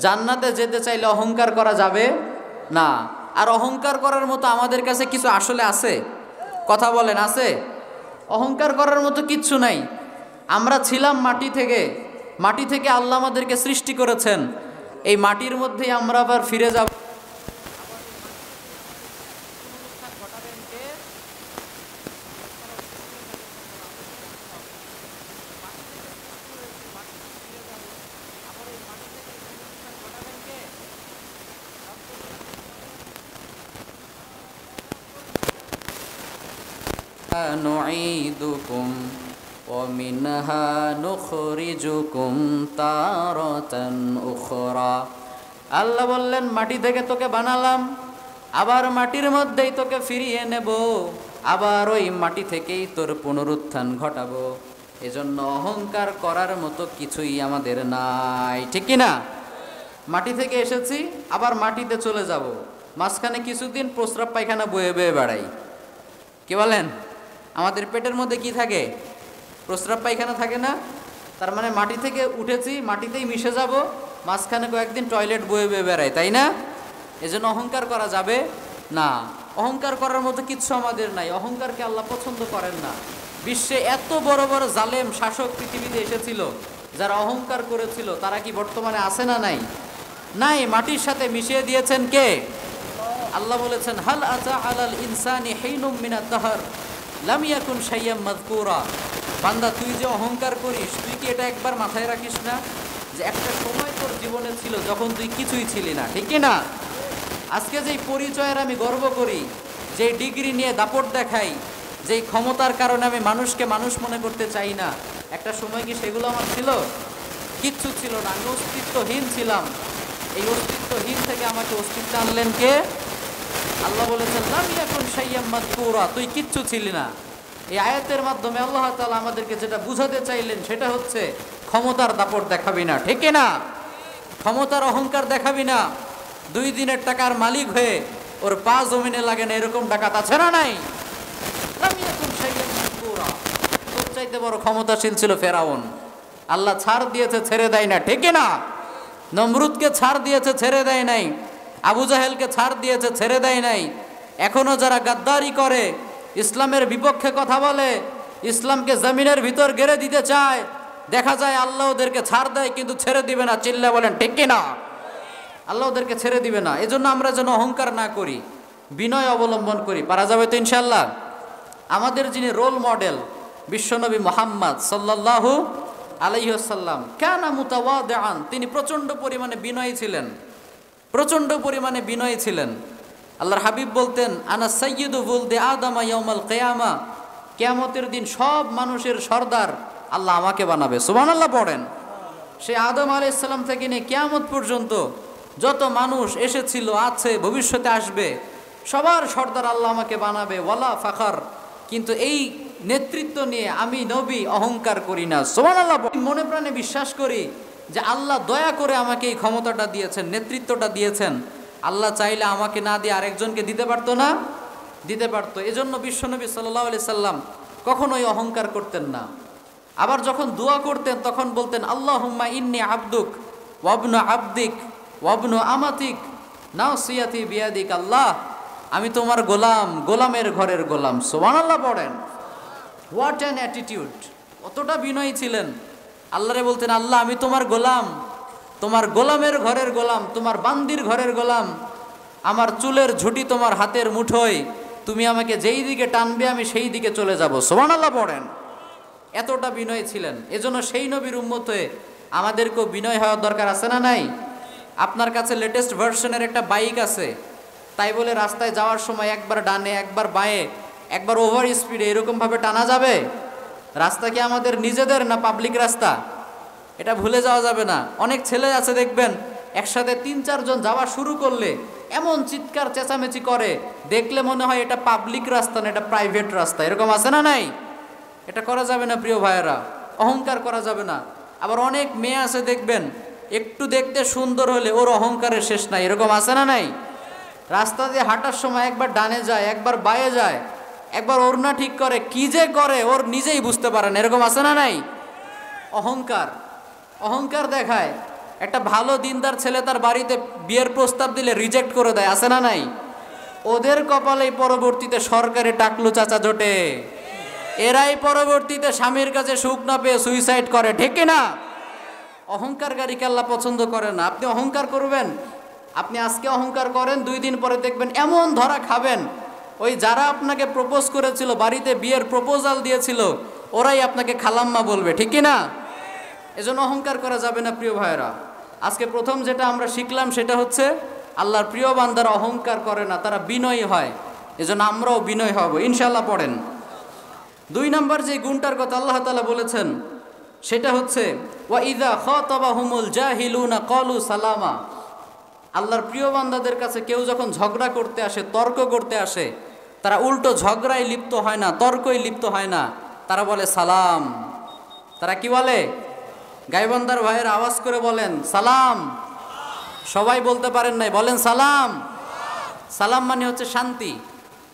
জান্নাতে যেতে চাইলে অহংকার করা যাবে না। আর অহংকার করার মতো আমাদের কাছে কিছু আসলে আছে? কথা বলেন, আছে? অহংকার করার মতো কিচ্ছু নাই। আমরা ছিলাম মাটি থেকে, মাটি থেকে আল্লাহ আমাদেরকে সৃষ্টি করেছেন, এই মাটির মধ্যেই আমরা আবার ফিরে যাব। নুঈদুকুম ওয়া মিনহা নুখরিজুকুম তারাতান উখরা। আল্লাহ বললেন, মাটি থেকে তোকে বানালাম, আবার মাটির মধ্যেই তোকে ফিরিয়ে নেব, আবার ওই মাটি থেকেই তোর পুনরুত্থান ঘটাবো। এজন্য অহংকার করার মতো কিছুই আমাদের নাই, ঠিক কি না? মাটি থেকে এসেছি, আবার মাটিতে চলে যাব, মাঝখানে কিছুদিন প্রস্রাব পায়খানা বয়ে বয়ে বেড়াই। কি বলেন? আমাদের পেটের মধ্যে কি থাকে? প্রস্রাব পায়খানা থাকে না? তার মানে মাটি থেকে উঠেছি, মাটিতেই মিশে যাব, মাঝখানে কয়েকদিন টয়লেট বয়ে বয়ে বেড়াই, তাই না? এজন্য অহংকার করা যাবে না। অহংকার করার মতো কিচ্ছু আমাদের নাই। অহংকারকে আল্লাহ পছন্দ করেন না। বিশ্বে এত বড় বড় জালেম শাসক পৃথিবীতে এসেছিল, যারা অহংকার করেছিল, তারা কি বর্তমানে আছে না নাই? নাই, মাটির সাথে মিশিয়ে দিয়েছেন কে? আল্লাহ বলেছেন, হাল আতা আলাল ইনসানি হিনুম মিনাত দাহর লাম ইয়াকুন শাইয়্যাম মাযকুরা। বান্দা, তুই যে অহংকার করিস, তুই কি এটা একবার মাথায় রাখিস না যে একটা সময় তোর জীবনে ছিল যখন তুই কিছুই ছিলি না, ঠিক কি না? আজকে যেই পরিচয়ের আমি গর্ব করি, যেই ডিগ্রি নিয়ে দাপট দেখাই, যেই ক্ষমতার কারণে আমি মানুষকে মানুষ মনে করতে চাই না, একটা সময় কি সেগুলো আমার ছিল? কিচ্ছু ছিল না, আমি অস্তিত্বহীন ছিলাম। এই অস্তিত্বহীন থেকে আমাকে অস্তিত্ব আনলেন কে? আল্লাহ বলেছেন, লাম ইয়াকুন শাইয়্যাম মাযকুরা, তুই কিচ্ছু ছিলি না। এই আয়াতের মাধ্যমে আল্লাহ তাআলা আমাদেরকে যেটা বুঝাতে চাইলেন সেটা হচ্ছে, ক্ষমতার দাপট দেখাবি না, ঠিক না? ক্ষমতার অহংকার দেখাবি না। 2 দিনের টাকার মালিক হয়ে ওর পা জমিনে লাগে না, এরকম ডাকাত আছে না নাই? লাম ইয়াকুন শাইয়্যাম মাযকুরা। তোর চাইতে বড় ক্ষমতাশীল ছিল ফেরাউন। আল্লাহ ছাড় দিয়েছে, ছেড়ে দেয় না, ঠিক না? নমরুদকে ছাড় দিয়েছে, ছেড়ে দেয় নাই। আবু জাহেলকে ছাড় দিয়েছে, ছেড়ে দেয় নাই। এখনো যারা গাদ্দারি করে, ইসলামের বিপক্ষে কথা বলে, ইসলামকে জমিনের ভিতর গেড়ে দিতে চায়, দেখা যায় আল্লাহ ওদেরকে ছাড় দেয়, কিন্তু ছেড়ে দিবে না। চিল্লা বলেন ঠিক কিনা? আল্লাহ ওদেরকে ছেড়ে দিবে না। এজন্য আমরা যেন অহংকার না করি, বিনয় অবলম্বন করি। পারা যাবে তো ইনশাল্লাহ? আমাদের যিনি রোল মডেল, বিশ্বনবী মুহাম্মদ সাল্লাল্লাহু আলাইহি ওয়াসাল্লাম, কানা মুতাওয়াদিআন, তিনি প্রচণ্ড পরিমাণে বিনয়ী ছিলেন, প্রচণ্ড পরিমাণে বিনয়ী ছিলেন। আল্লাহর হাবিব বলতেন, আনা সাইয়্যিদু ওয়ালদি আদম ইয়াউমাল কিয়ামা, কিয়ামতের দিন সব মানুষের সর্দার আল্লাহ আমাকে বানাবে। সুবহানাল্লাহ পড়েন। সে আদম আলাইহিস সালাম থেকে নিয়ে কিয়ামত পর্যন্ত যত মানুষ এসেছিল, আছে, ভবিষ্যতে আসবে, সবার সর্দার আল্লাহ আমাকে বানাবে। ওয়ালা ফাখার, কিন্তু এই নেতৃত্ব নিয়ে আমি নবী অহংকার করি না। সুবহানাল্লাহ। মনে প্রাণে বিশ্বাস করি যে আল্লাহ দয়া করে আমাকে এই ক্ষমতাটা দিয়েছেন, নেতৃত্বটা দিয়েছেন। আল্লাহ চাইলে আমাকে না দিয়ে আরেকজনকে দিতে পারতো না? দিতে পারতো। এজন্য বিশ্বনবী সাল্লাল্লাহু আলাইহি সাল্লাম কখনোই অহংকার করতেন না। আবার যখন দোয়া করতেন তখন বলতেন, আল্লাহুম্মা ইন্নী আবদুক ওয়াবনু আবদিক ওয়াবনু আমাতিক নাসিয়াতি বিয়াদিক। আল্লাহ, আমি তোমার গোলাম, গোলামের ঘরের গোলাম। সুবহানাল্লাহ পড়েন। What an attitude! কতটা বিনয়ী ছিলেন। আল্লাহরে বলতেন, আল্লাহ, আমি তোমার গোলাম, তোমার গোলামের ঘরের গোলাম, তোমার বান্দির ঘরের গোলাম। আমার চুলের ঝুঁটি তোমার হাতের মুঠোয়, তুমি আমাকে যেই দিকে টানবে আমি সেই দিকে চলে যাব। সুবহানাল্লাহ পড়েন। এতটা বিনয়ী ছিলেন। এজন্য সেই নবীর উম্মত হয়ে আমাদেরকেও বিনয় হওয়ার দরকার আছে না নাই? আপনার কাছে লেটেস্ট ভার্সনের একটা বাইক আছে, তাই বলে রাস্তায় যাওয়ার সময় একবার ডানে একবার বাঁয়ে একবার ওভার স্পিডে এরকমভাবে টানা যাবে? রাস্তা কি আমাদের নিজেদের না পাবলিক রাস্তা? এটা ভুলে যাওয়া যাবে না। অনেক ছেলে আছে দেখবেন একসাথে 3-4 জন যাওয়া শুরু করলে এমন চিৎকার চেঁচামেচি করে, দেখলে মনে হয় এটা পাবলিক রাস্তা না, এটা প্রাইভেট রাস্তা। এরকম আছে না নাই? এটা করা যাবে না প্রিয় ভাইয়েরা, অহংকার করা যাবে না। আবার অনেক মেয়ে আছে দেখবেন একটু দেখতে সুন্দর হলে ওর অহংকারের শেষ নাই। এরকম আছে না নাই? রাস্তা দিয়ে হাঁটার সময় একবার ডানে যায়, একবার বাঁয়ে যায়, একবার ওড়না ঠিক করে, কি যে করে ওর নিজেই বুঝতে পারে না। এরকম আছে না নাই? অহংকার, অহংকার দেখায়। একটা ভালো দিনদার ছেলে তার বাড়িতে বিয়ের প্রস্তাব দিলে রিজেক্ট করে দেয়, আছে না নাই? ওদের কপালেই পরবর্তীতে সরকারি টাকলু চাচা জোটে, এরাই পরবর্তীতে স্বামীর কাছে সুখ না পেয়ে সুইসাইড করে, ঠিক কিনা? অহংকারকারীকে আল্লাহ পছন্দ করে না। আপনি অহংকার করবেন, আপনি আজকে অহংকার করেন, 2 দিন পরে দেখবেন এমন ধরা খাবেন, ওই যারা আপনাকে প্রপোজ করেছিল, বাড়িতে বিয়ের প্রপোজাল দিয়েছিল, ওরাই আপনাকে খালাম্মা বলবে, ঠিক কিনা? এজন্য অহংকার করা যাবে না প্রিয় ভাইয়েরা। আজকে প্রথম যেটা আমরা শিখলাম সেটা হচ্ছে আল্লাহর প্রিয় বান্দারা অহংকার করে না, তারা বিনয়ী হয়। এজন্য আমরাও বিনয় হব ইনশাআল্লাহ। পড়েন 2 নম্বর যে গুণটার কথা আল্লাহ তাআলা বলেছেন সেটা হচ্ছে ওয়া ইযা খাতাবাহুমুল জাহিলুনা ক্বালু সালামা। আল্লাহর প্রিয় বান্দাদের কাছে কেউ যখন ঝগড়া করতে আসে, তর্ক করতে আসে, তারা উল্টো ঝগড়ায় লিপ্ত হয় না, তর্কই লিপ্ত হয় না, তারা বলে সালাম। তারা কি বলে? গাইবান্দার ভাইয়ের আওয়াজ করে বলেন সালাম। সবাই বলতে পারেন নাই, বলেন সালাম। সালাম মানে হচ্ছে শান্তি।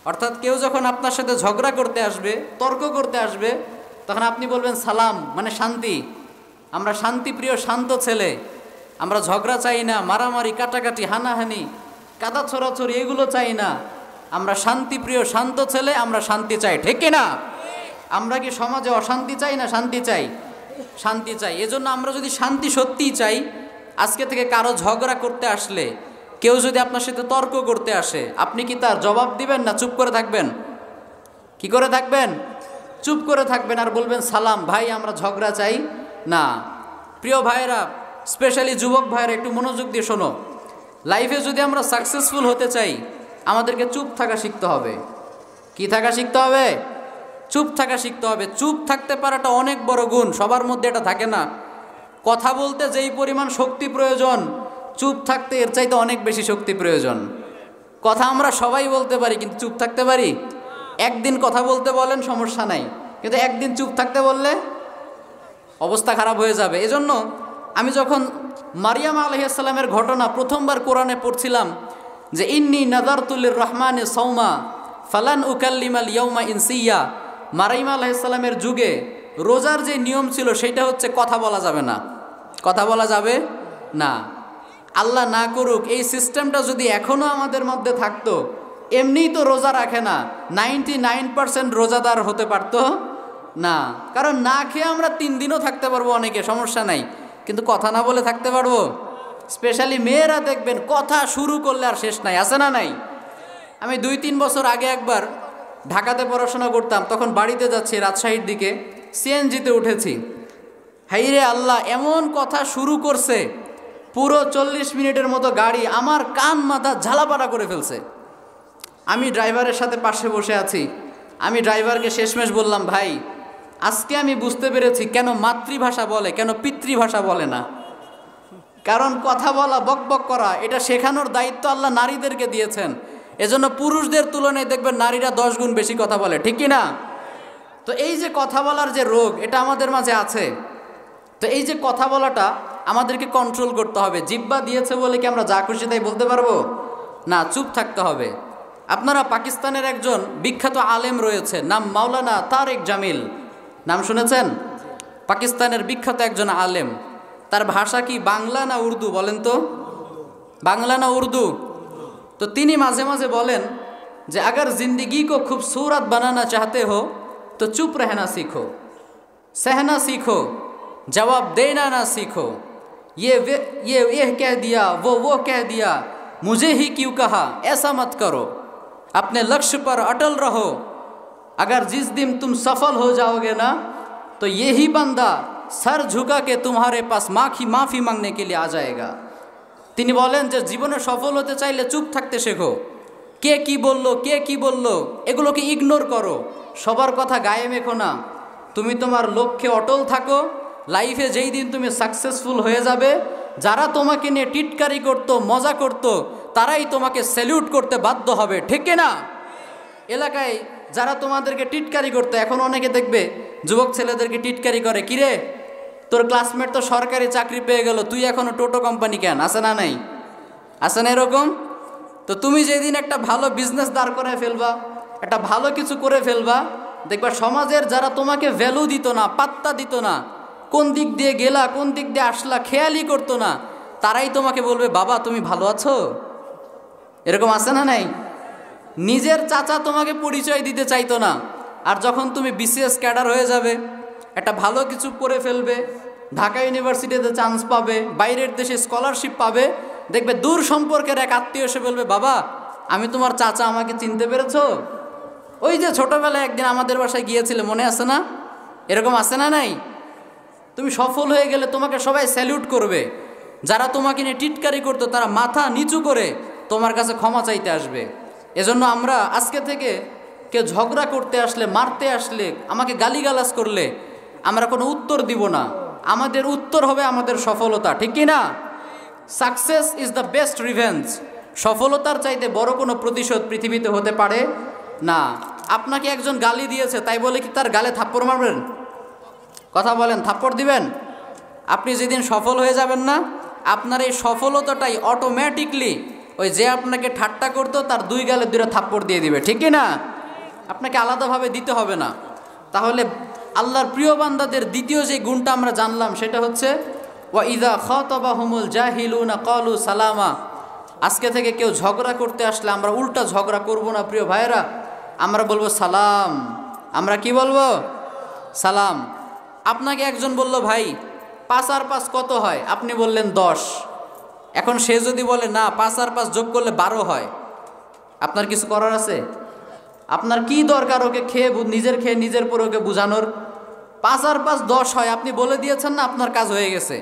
অর্থাৎ কেউ যখন আপনার সাথে ঝগড়া করতে আসবে, তর্ক করতে আসবে, তখন আপনি বলবেন সালাম, মানে শান্তি। আমরা শান্তিপ্রিয় শান্ত ছেলে, আমরা ঝগড়া চাই না, মারামারি কাটাকাটি হানাহানি কাদা ছড়াছড়ি এগুলো চাই না। আমরা শান্তিপ্রিয় শান্ত ছেলে, আমরা শান্তি চাই, ঠিক কিনা? আমরা কি সমাজে অশান্তি চাই না শান্তি চাই? শান্তি চাই। এজন্য আমরা যদি শান্তি সত্যিই চাই, আজকে থেকে কারো ঝগড়া করতে আসলে, কেউ যদি আপনার সাথে তর্ক করতে আসে, আপনি কি তার জবাব দিবেন না চুপ করে থাকবেন? কি করে থাকবেন? চুপ করে থাকবেন আর বলবেন সালাম। ভাই আমরা ঝগড়া চাই না। প্রিয় ভাইয়েরা, স্পেশালি যুবক ভাইয়েরা একটু মনোযোগ দিয়ে শোনো। লাইফে যদি আমরা সাকসেসফুল হতে চাই, আমাদেরকে চুপ থাকা শিখতে হবে। কি থাকা শিখতে হবে? চুপ থাকা শিখতে হবে। চুপ থাকতে পারাটা অনেক বড় গুণ, সবার মধ্যে এটা থাকে না। কথা বলতে যেই পরিমাণ শক্তি প্রয়োজন, চুপ থাকতে এর চাইতে অনেক বেশি শক্তি প্রয়োজন। কথা আমরা সবাই বলতে পারি, কিন্তু চুপ থাকতে পারি? একদিন কথা বলতে বলেন সমস্যা নাই, কিন্তু একদিন চুপ থাকতে বললে অবস্থা খারাপ হয়ে যাবে। এজন্য আমি যখন মারিয়াম আলাইহিস সালামের ঘটনা প্রথমবার কোরআনে পড়ছিলাম, যে ইন্নী নাযারতু লির-রহমানি সাওমা ফালান উকাল্লিমাল ইয়াউমা ইনসিয়া, মারিয়াম আলাইহিস সালামের যুগে রোজার যে নিয়ম ছিল সেটা হচ্ছে কথা বলা যাবে না। কথা বলা যাবে না। আল্লাহ না করুক এই সিস্টেমটা যদি এখনও আমাদের মধ্যে থাকতো, এমনিই তো রোজা রাখে না, 99% রোজাদার হতে পারতো না। কারণ না খেয়ে আমরা 3 দিনও থাকতে পারবো, অনেকে সমস্যা নাই, কিন্তু কথা না বলে থাকতে পারবো? স্পেশালি মেয়েরা দেখবেন কথা শুরু করলে আর শেষ নাই, আছে না নাই? আমি 2-3 বছর আগে একবার ঢাকাতে পড়াশোনা করতাম, তখন বাড়িতে যাচ্ছি রাজশাহীর দিকে, সিএনজিতে উঠেছি। হাইরে আল্লাহ, এমন কথা শুরু করছে, পুরো 40 মিনিটের মতো গাড়ি আমার কান মাথা ঝালাপালা করে ফেলছে। আমি ড্রাইভারের সাথে পাশে বসে আছি, আমি ড্রাইভারকে শেষমেশ বললাম, ভাই আজকে আমি বুঝতে পেরেছি কেন মাতৃভাষা বলে, কেন পিতৃভাষা বলে না। কারণ কথা বলা, বকবক করা, এটা শেখানোর দায়িত্ব আল্লাহ নারীদেরকে দিয়েছেন। এজন্য পুরুষদের তুলনায় দেখবেন নারীরা 10 গুণ বেশি কথা বলে, ঠিক কি না? তো এই যে কথা বলার যে রোগ, এটা আমাদের মাঝে আছে। তো এই যে কথা বলাটা আমাদেরকে কন্ট্রোল করতে হবে। জিহ্বা দিয়েছে বলে কি আমরা যা খুশি তাই বলতে পারবো না? চুপ থাকতে হবে। আপনারা পাকিস্তানের একজন বিখ্যাত আলেম রয়েছে, নাম মাওলানা তারেক জামিল, নাম শুনেছেন? পাকিস্তানের বিখ্যাত একজন আলেম। তার ভাষা কি বাংলা না উর্দু বলেন তো? বাংলা না উর্দু? তো তিনি মাঝে মাঝে বলেন যে अगर जिंदगी को खूबसूरत बनाना चाहते हो तो चुप रहना सीखो, सहना सीखो, जवाब देना ना सीखो। ये कह दिया, वो कह दिया, मुझे ही क्यों कहा, ऐसा मत करो। अपने लक्ष्य पर अटल रहो। अगर जिस दिन तुम सफल हो जाओगे ना, तो यही बंदा सर झुका के तुम्हारे पास माफ़ी मांगने के लिए आ जाएगा। তিনি বলেন যে জীবনে সফল হতে চাইলে চুপ থাকতে শেখো। কে কি বলল, কে কি বলল, এগুলোকে ইগনোর করো। সবার কথা গায়ে মেখো না। তুমি তোমার লক্ষ্যে অটল থাকো। লাইফে যেই দিন তুমি সাকসেসফুল হয়ে যাবে, যারা তোমাকে নিয়ে টিটকারি করতো, মজা করতো, তারাই তোমাকে স্যালিউট করতে বাধ্য হবে, ঠিক না? এলাকায় যারা তোমাদেরকে টিটকারি করতো, এখন অনেকে দেখবে যুবক ছেলেদেরকে টিটকারি করে, কিরে তোর ক্লাসমেট তো সরকারি চাকরি পেয়ে গেল, তুই এখনো টোটো কোম্পানি কেন? আছে না নাই? আছে না এরকম? তো তুমি যেদিন একটা ভালো বিজনেস দাঁড় করে ফেলবা, একটা ভালো কিছু করে ফেলবা, দেখবা সমাজের যারা তোমাকে ভ্যালু দিত না, পাত্তা দিত না, কোন দিক দিয়ে গেলা, কোন দিক দিয়ে আসলা খেয়ালই করতো না, তারাই তোমাকে বলবে বাবা তুমি ভালো আছো। এরকম আছে না নাই? নিজের চাচা তোমাকে পরিচয় দিতে চাইতো না, আর যখন তুমি বিসিএস ক্যাডার হয়ে যাবে, একটা ভালো কিছু করে ফেলবে, ঢাকা ইউনিভার্সিটিতে চান্স পাবে, বাইরের দেশে স্কলারশিপ পাবে, দেখবে দূর সম্পর্কের এক আত্মীয় এসে বলবে বাবা আমি তোমার চাচা, আমাকে চিনতে পেরেছো? ওই যে ছোটবেলায় একদিন আমাদের বাসায় গিয়েছিলে, মনে আছে না? এরকম আছে না নাই? তুমি সফল হয়ে গেলে তোমাকে সবাই স্যালিউট করবে। যারা তোমাকে নিয়ে টিটকারি করতো তারা মাথা নিচু করে তোমার কাছে ক্ষমা চাইতে আসবে। এজন্য আমরা আজকে থেকে কেউ ঝগড়া করতে আসলে, মারতে আসলে, আমাকে গালিগালাজ করলে আমরা কোনো উত্তর দিব না। আমাদের উত্তর হবে আমাদের সফলতা, ঠিক কি না? Success is the best revenge. সফলতার চাইতে বড় কোনো প্রতিশোধ পৃথিবীতে হতে পারে না। আপনাকে একজন গালি দিয়েছে তাই বলে কি তার গালে থাপ্পড় মারবেন? কথা বলেন, থাপ্পড় দিবেন? আপনি যেদিন সফল হয়ে যাবেন না, আপনার এই সফলতাটাই অটোমেটিকলি ওই যে আপনাকে ঠাট্টা করতো তার দুই গালে দুইটা থাপ্পড় দিয়ে দিবে, ঠিক না? আপনাকে আলাদাভাবে দিতে হবে না। তাহলে আল্লাহর প্রিয় বান্দাদের দ্বিতীয় যে গুণটা আমরা জানলাম সেটা হচ্ছে ওয়া ইযা খাতাবাহুমুল জাহিলুনা ক্বালু সালামা। আজকে থেকে কেউ ঝগড়া করতে আসলে আমরা উল্টা ঝগড়া করব না প্রিয় ভাইয়েরা, আমরা বলবো সালাম। আমরা কি বলবো? সালাম। আপনাকে একজন বলল ভাই 5 আর 5 কত হয়? আপনি বললেন 10। এখন সে যদি বলে না 5 আর 5 যোগ করলে 12 হয়, আপনার কিছু করার আছে? আপনার কি দরকার ওকে নিজের খেয়ে নিজের পরে ওকে বুঝানোর? 5 আর 5 10 হয়, আপনি বলে দিয়েছেন না, আপনার কাজ হয়ে গেছে।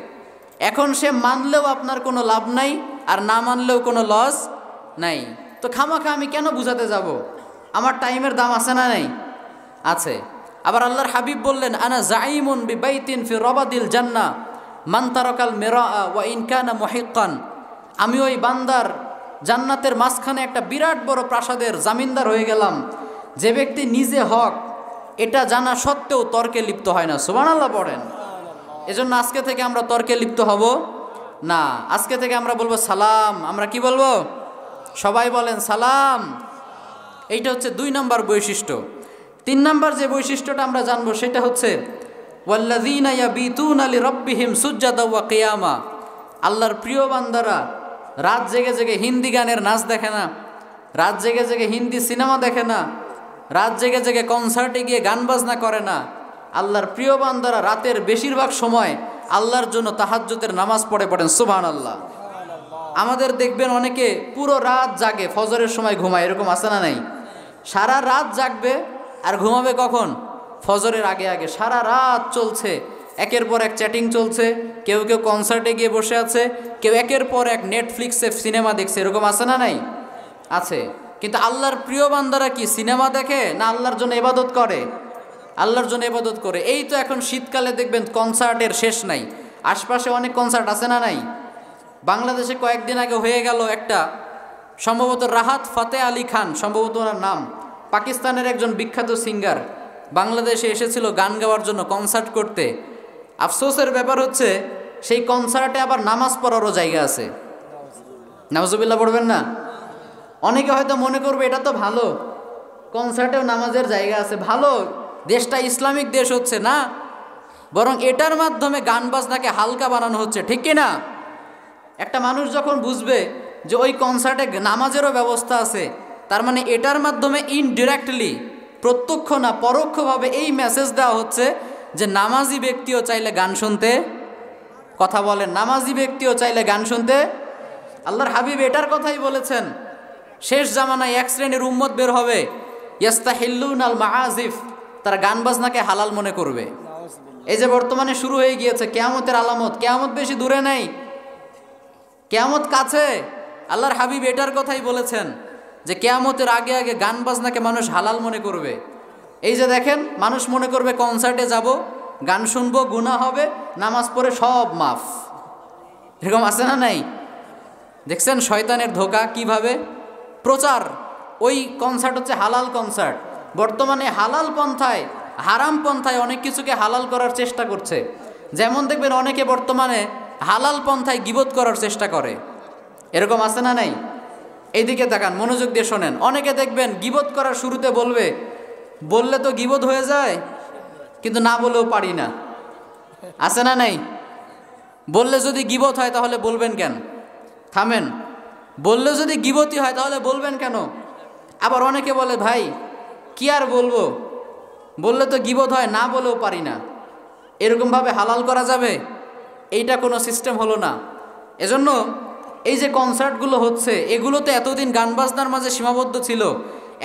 এখন সে মানলেও আপনার কোনো লাভ নাই, আর না মানলেও কোনো লস নাই। তো খামাখা আমি কেন বুঝাতে যাব? আমার টাইমের দাম আছে না নাই? আছে। আবার আল্লাহর হাবিব বললেন আনা জাইমুন বিবাইতিন ফি রবাদিল জান্নাহ মান তারাকাল মিরা ওয়া ইন কানা মুহিক্কান। আমি ওই বান্দার জান্নাতের মাঝখানে একটা বিরাট বড় প্রাসাদের জামিনদার হয়ে গেলাম যে ব্যক্তি নিজে হক এটা জানা সত্ত্বেও তর্কে লিপ্ত হয় না। সুবহানাল্লাহ পড়েন। এজন্য আজকে থেকে আমরা তর্কে লিপ্ত হব না। আজকে থেকে আমরা বলবো সালাম। আমরা কি বলবো? সবাই বলেন সালাম। এইটা হচ্ছে 2 নম্বর বৈশিষ্ট্য। 3 নম্বর যে বৈশিষ্ট্যটা আমরা জানবো সেটা হচ্ছে ওয়াল্লাযীনা ইয়াবিতুনা লিরাব্বিহিম সুজদাও ওয়া কিয়ামা। আল্লাহর প্রিয় বান্দারা রাত জেগে জেগে হিন্দি গানের নাচ দেখে না, রাত জেগে জেগে হিন্দি সিনেমা দেখে না, রাত জেগে জেগে কনসার্টে গিয়ে গান বাজনা করে না। আল্লাহর প্রিয় বান্দারা রাতের বেশিরভাগ সময় আল্লাহর জন্য তাহাজ্জুদের নামাজ পড়েন সুবহানাল্লাহ। আমাদের দেখবেন অনেকে পুরো রাত জাগে, ফজরের সময় ঘুমায়, এরকম আছে না নাই? সারা রাত জাগবে আর ঘুমাবে কখন? ফজরের আগে আগে। সারা রাত চলছে, একের পর এক চ্যাটিং চলছে, কেউ কেউ কনসার্টে গিয়ে বসে আছে, কেউ একের পর এক নেটফ্লিক্সে সিনেমা দেখছে, এরকম আছে না নাই? আছে। কিন্তু আল্লাহর প্রিয় বান্দারা কি সিনেমা দেখে না আল্লাহর জন্য ইবাদত করে? আল্লাহর জন্য ইবাদত করে। এই তো এখন শীতকালে দেখবেন কনসার্টের শেষ নাই, আশপাশে অনেক কনসার্ট আছে না নাই? বাংলাদেশে কয়েকদিন আগে হয়ে গেল একটা, সম্ভবত রাহাত ফাতে আলী খান সম্ভবত ওনার নাম, পাকিস্তানের একজন বিখ্যাত সিঙ্গার, বাংলাদেশে এসেছিল গান গাওয়ার জন্য, কনসার্ট করতে। আফসোসের ব্যাপার হচ্ছে সেই কনসার্টে আবার নামাজ পড়ারও জায়গা আছে। নাউজুবিল্লাহ পড়বেন না? অনেকে হয়তো মনে করবে এটা তো ভালো, কনসার্টেও নামাজের জায়গা আছে, ভালো, দেশটা ইসলামিক দেশ হচ্ছে না, বরং এটার মাধ্যমে গান বাজনাকে হালকা বানানো হচ্ছে, ঠিক কিনা? একটা মানুষ যখন বুঝবে যে ওই কনসার্টে নামাজেরও ব্যবস্থা আছে, তার মানে এটার মাধ্যমে ইনডিরেক্টলি, প্রত্যক্ষ না পরোক্ষভাবে এই মেসেজ দেওয়া হচ্ছে যে নামাজি ব্যক্তিও চাইলে গান শুনতে, কথা বলেন, নামাজি ব্যক্তিও চাইলে গান শুনতে। আল্লাহর হাবিব এটার কথাই বলেছেন, শেষ জামানায় এক শ্রেণীর উম্মত বের হবে ইয়াস্তাহিল্লুনাল মাআজিফ, তারা গান বাজনাকে হালাল মনে করবে। এই যে বর্তমানে শুরু হয়ে গিয়েছে কিয়ামতের আলামত, কিয়ামত বেশি দূরে নাই, কিয়ামত কাছে। আল্লাহর হাবিব এটার কথাই বলেছেন যে কিয়ামতের আগে আগে গান বাজনাকে মানুষ হালাল মনে করবে। এই যে দেখেন, মানুষ মনে করবে কনসার্টে যাব, গান শুনবো, গুনাহ হবে, নামাজ পড়ে সব মাফ। এরকম আছে না নাই? দেখছেন শয়তানের ধোঁকা কিভাবে প্রচার। ওই কনসার্ট হচ্ছে হালাল কনসার্ট। বর্তমানে হালাল পন্থায়, হারাম পন্থায় অনেক কিছুকে হালাল করার চেষ্টা করছে। যেমন দেখবেন অনেকে বর্তমানে হালাল পন্থায় গীবত করার চেষ্টা করে। এরকম আছে না নাই? এইদিকে তাকান, মনোযোগ দিয়ে শোনেন। অনেকে দেখবেন গীবত করার শুরুতে বললে তো গীবত হয়ে যায়, কিন্তু না বলেও পারি না। আছে না নাই? বললে যদি গীবত হয় তাহলে বলবেন কেন? থামেন। বললে যদি গীবতই হয় তাহলে বলবেন কেন? আবার অনেকে বলে ভাই কি আর বলবো, বললে তো গীবত হয়, না বলেও পারি না। এরকমভাবে হালাল করা যাবে? এইটা কোনো সিস্টেম হলো না। এজন্য এই যে কনসার্টগুলো হচ্ছে, এগুলোতে এতদিন গান বাজনার মাঝে সীমাবদ্ধ ছিল।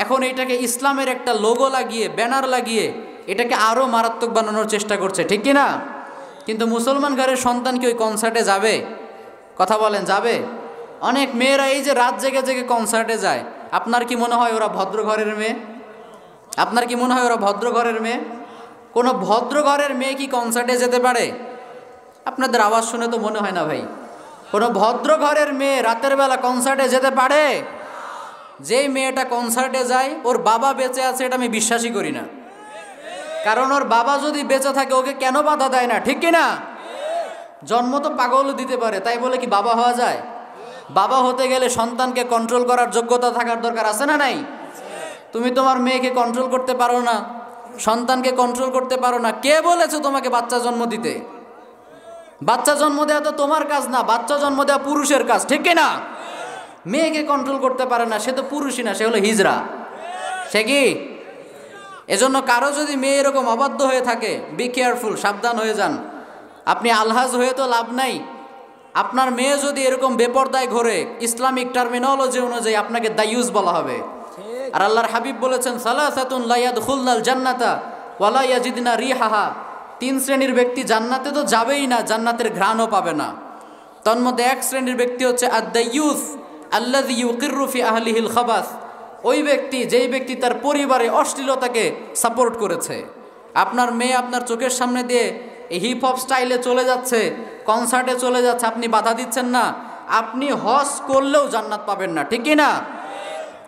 এখন এটাকে ইসলামের একটা লোগো লাগিয়ে, ব্যানার লাগিয়ে এটাকে আরও মারাত্মক বানানোর চেষ্টা করছে, ঠিক কি না? কিন্তু মুসলমান ঘরের সন্তান কি ওই কনসার্টে যাবে? কথা বলেন, যাবে? অনেক মেয়েরা এই যে রাত জেগে জেগে কনসার্টে যায়, আপনার কি মনে হয় ওরা ভদ্র ঘরের মেয়ে? আপনার কি মনে হয় ওরা ভদ্র ঘরের মেয়ে? কোনো ভদ্র ঘরের মেয়ে কি কনসার্টে যেতে পারে? আপনাদের আওয়াজ শুনে তো মনে হয় না ভাই। কোনো ভদ্র ঘরের মেয়ে রাতের বেলা কনসার্টে যেতে পারে? যেই মেয়েটা কনসার্টে যায় ওর বাবা বেঁচে আছে, এটা আমি বিশ্বাসই করি না। কারণ ওর বাবা যদি বেঁচে থাকে ওকে কেন বাধা দেয় না, ঠিক কি না? জন্ম তো পাগলও দিতে পারে, তাই বলে কি বাবা হওয়া যায়? বাবা হতে গেলে সন্তানকে কন্ট্রোল করার যোগ্যতা থাকার দরকার, আছে না নাই? তুমি তোমার মেয়েকে কন্ট্রোল করতে পারো না, সন্তানকে কন্ট্রোল করতে পারো না। কে বলেছে তোমাকে বাচ্চা জন্ম দিতে? বাচ্চা জন্ম দেওয়া তো তোমার কাজ না, বাচ্চা জন্ম দেওয়া পুরুষের কাজ, ঠিক কি না? মেয়েকে কন্ট্রোল করতে পারে না, সে তো পুরুষই না, সে হলো হিজড়া। সে কি? এজন্য কারো যদি মেয়ে এরকম অবাধ্য হয়ে থাকে, বি কেয়ারফুল, সাবধান হয়ে যান। আপনি আলহাজ হয়ে তো লাভ নাই। আপনার মেয়ে যদি এরকম বেপরদায় ঘোরে, ইসলামিক টার্মিনোলজি অনুযায়ী আপনাকে দায়ুস বলা হবে। আর আল্লাহর হাবিব বলেছেন, সালাসাতুন লা ইয়াদখুলনাল জান্নাতা ওয়া লা ইয়াজিদনা রিহাহা। 3 শ্রেণীর ব্যক্তি জান্নাতে তো যাবেই না, জান্নাতের ঘ্রাণও পাবে না। তন্মধ্যে 1 শ্রেণীর ব্যক্তি হচ্ছে আদ-দায়ুস আল্লাযী ইউকিররু ফি আহলিহিল খাবাস। ওই ব্যক্তি, যেই ব্যক্তি তার পরিবারে অশ্লীলতাকে সাপোর্ট করেছে। আপনার মেয়ে আপনার চোখের সামনে দিয়ে এই হিপ হপ স্টাইলে চলে যাচ্ছে, কনসার্টে চলে যাচ্ছে, আপনি বাধা দিচ্ছেন না, আপনি হজ করলেও জান্নাত পাবেন না, ঠিক কি না?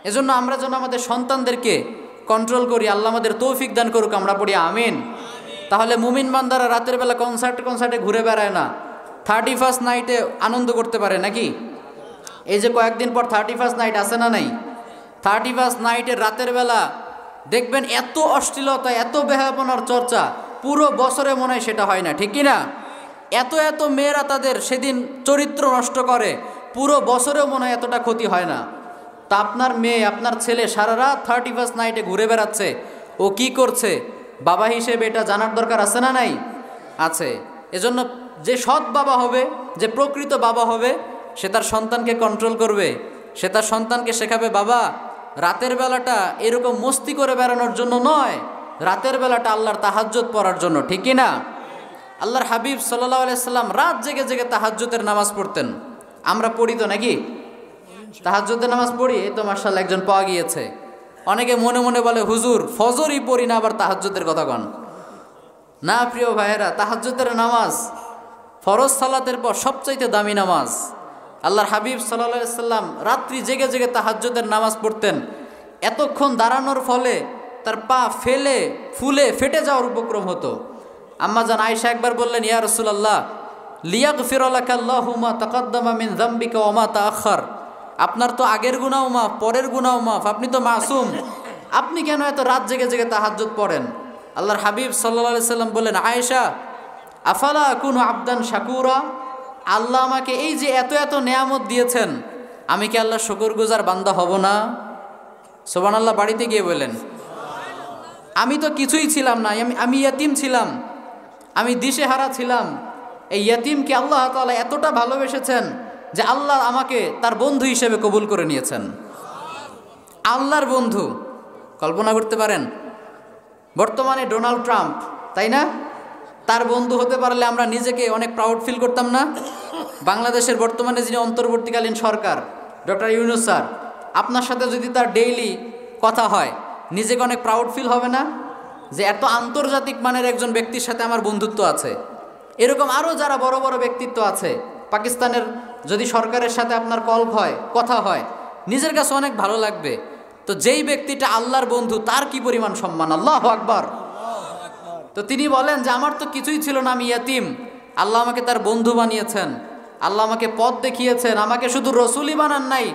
এজন্য আমরা যেন আমাদের সন্তানদেরকে কন্ট্রোল করি। আল্লাহ আমাদের তৌফিক দান করুক, আমরা পড়ি আমিন। তাহলে মুমিন বান্দারা রাতের বেলা কনসার্টে ঘুরে বেড়ায় না, 31st নাইটে আনন্দ করতে পারে নাকি? এই যে কয়েকদিন পর 31st নাইট আছে না নাই? 31st নাইটের রাতের বেলা দেখবেন এত অশ্লীলতা, এত বেহায়াপনার চর্চা, পুরো বছরে মনে হয় সেটা হয় না, ঠিক কি না? এত মেয়েরা তাদের সেদিন চরিত্র নষ্ট করে, পুরো বছরেও মনে হয় এতটা ক্ষতি হয় না। তা আপনার মেয়ে, আপনার ছেলে সারা রাত 31st নাইটে ঘুরে বেড়াচ্ছে, ও কি করছে বাবা হিসেবে এটা জানার দরকার আছে না নাই? আছে। এজন্য যে সৎ বাবা হবে, যে প্রকৃত বাবা হবে, সে তার সন্তানকে কন্ট্রোল করবে। সে তার সন্তানকে শেখাবে, বাবা রাতের বেলাটা এরকম মস্তি করে বেড়ানোর জন্য নয়, রাতের বেলাটা আল্লাহর তাহাজ্জুদ পড়ার জন্য, ঠিক কি না? আল্লাহর হাবিব সাল্লাল্লাহু আলাইহি সাল্লাম রাত জেগে জেগে তাহাজ্জুদের নামাজ পড়তেন। আমরা পড়ি তো নাকি? তাহাজ্জুদের নামাজ পড়ি? এই তো মাশাআল্লাহ একজন পাওয়া গিয়েছে। অনেকে মনে মনে বলে, হুজুর ফজরই পড়ি না, আবার তাহাজ্জুদের কথা কন না। প্রিয় ভাইয়েরা, তাহাজ্জুদের নামাজ ফরজ সালাতের পর সবচাইতে দামি নামাজ। আল্লাহর হাবিব সাল্লাল্লাহু আলাইহি সাল্লাম রাত্রি জেগে জেগে তাহাজ্জুদের নামাজ পড়তেন। এতক্ষণ দাঁড়ানোর ফলে তার পা ফুলে ফেটে যাওয়ার উপক্রম হতো। আম্মা জান আয়েশা একবার বললেন, ইয়া রাসূলুল্লাহ লিয়াগফির লাকা আল্লাহু মা তাকাদ্দামা মিন যামবিকা ওয়া মা তাআখার। আপনার তো আগের গুনাহও মাফ, পরের গুনাহও মাফ, আপনি তো মাসুম, আপনি কেন এত রাত জেগে জেগে তাহাজ্জুদ পড়েন? আল্লাহর হাবিব সাল্লাল্লাহু আলাইহি সাল্লাম বললেন, আয়েশা আফালা আকুনু আবদান শাকুরা। আল্লাহ আমাকে এই যে এত নেয়ামত দিয়েছেন, আমি কি আল্লাহ শুকরগুজার বান্দা হব না? সুবহানাল্লাহ। বাড়িতে গিয়ে বলেন, আমি তো কিছুই ছিলাম না, আমি ইয়াতিম ছিলাম, আমি দিশেহারা ছিলাম। এই ইয়াতিমকে আল্লাহ তাআলা এতটা ভালোবেসেছেন যে আল্লাহ আমাকে তার বন্ধু হিসেবে কবুল করে নিয়েছেন। আল্লাহর বন্ধু, কল্পনা করতে পারেন? বর্তমানে ডোনাল্ড ট্রাম্প, তাই না? তার বন্ধু হতে পারলে আমরা নিজেকে অনেক প্রাউড ফিল করতাম না? বাংলাদেশের বর্তমানে যিনি অন্তর্বর্তীকালীন সরকার, ডক্টর ইউনূস স্যার, আপনার সাথে যদি তার ডেইলি কথা হয়, নিজেকে অনেক প্রাউড ফিল হবে না যে এত আন্তর্জাতিক মানের একজন ব্যক্তির সাথে আমার বন্ধুত্ব আছে। এরকম আরও যারা বড় বড় ব্যক্তিত্ব আছে, পাকিস্তানের যদি সরকারের সাথে আপনার কল হয়, কথা হয়, নিজের কাছে অনেক ভালো লাগবে। তো যেই ব্যক্তিটা আল্লাহর বন্ধু, তার কি পরিমাণ সম্মান! আল্লাহু আকবার। তো তিনি বলেন যে আমার তো কিছুই ছিল না, আমি ইয়াতিম, আল্লাহ আমাকে তার বন্ধু বানিয়েছেন, আল্লাহ আমাকে পথ দেখিয়েছেন, আমাকে শুধু রসুলই বানান নাই,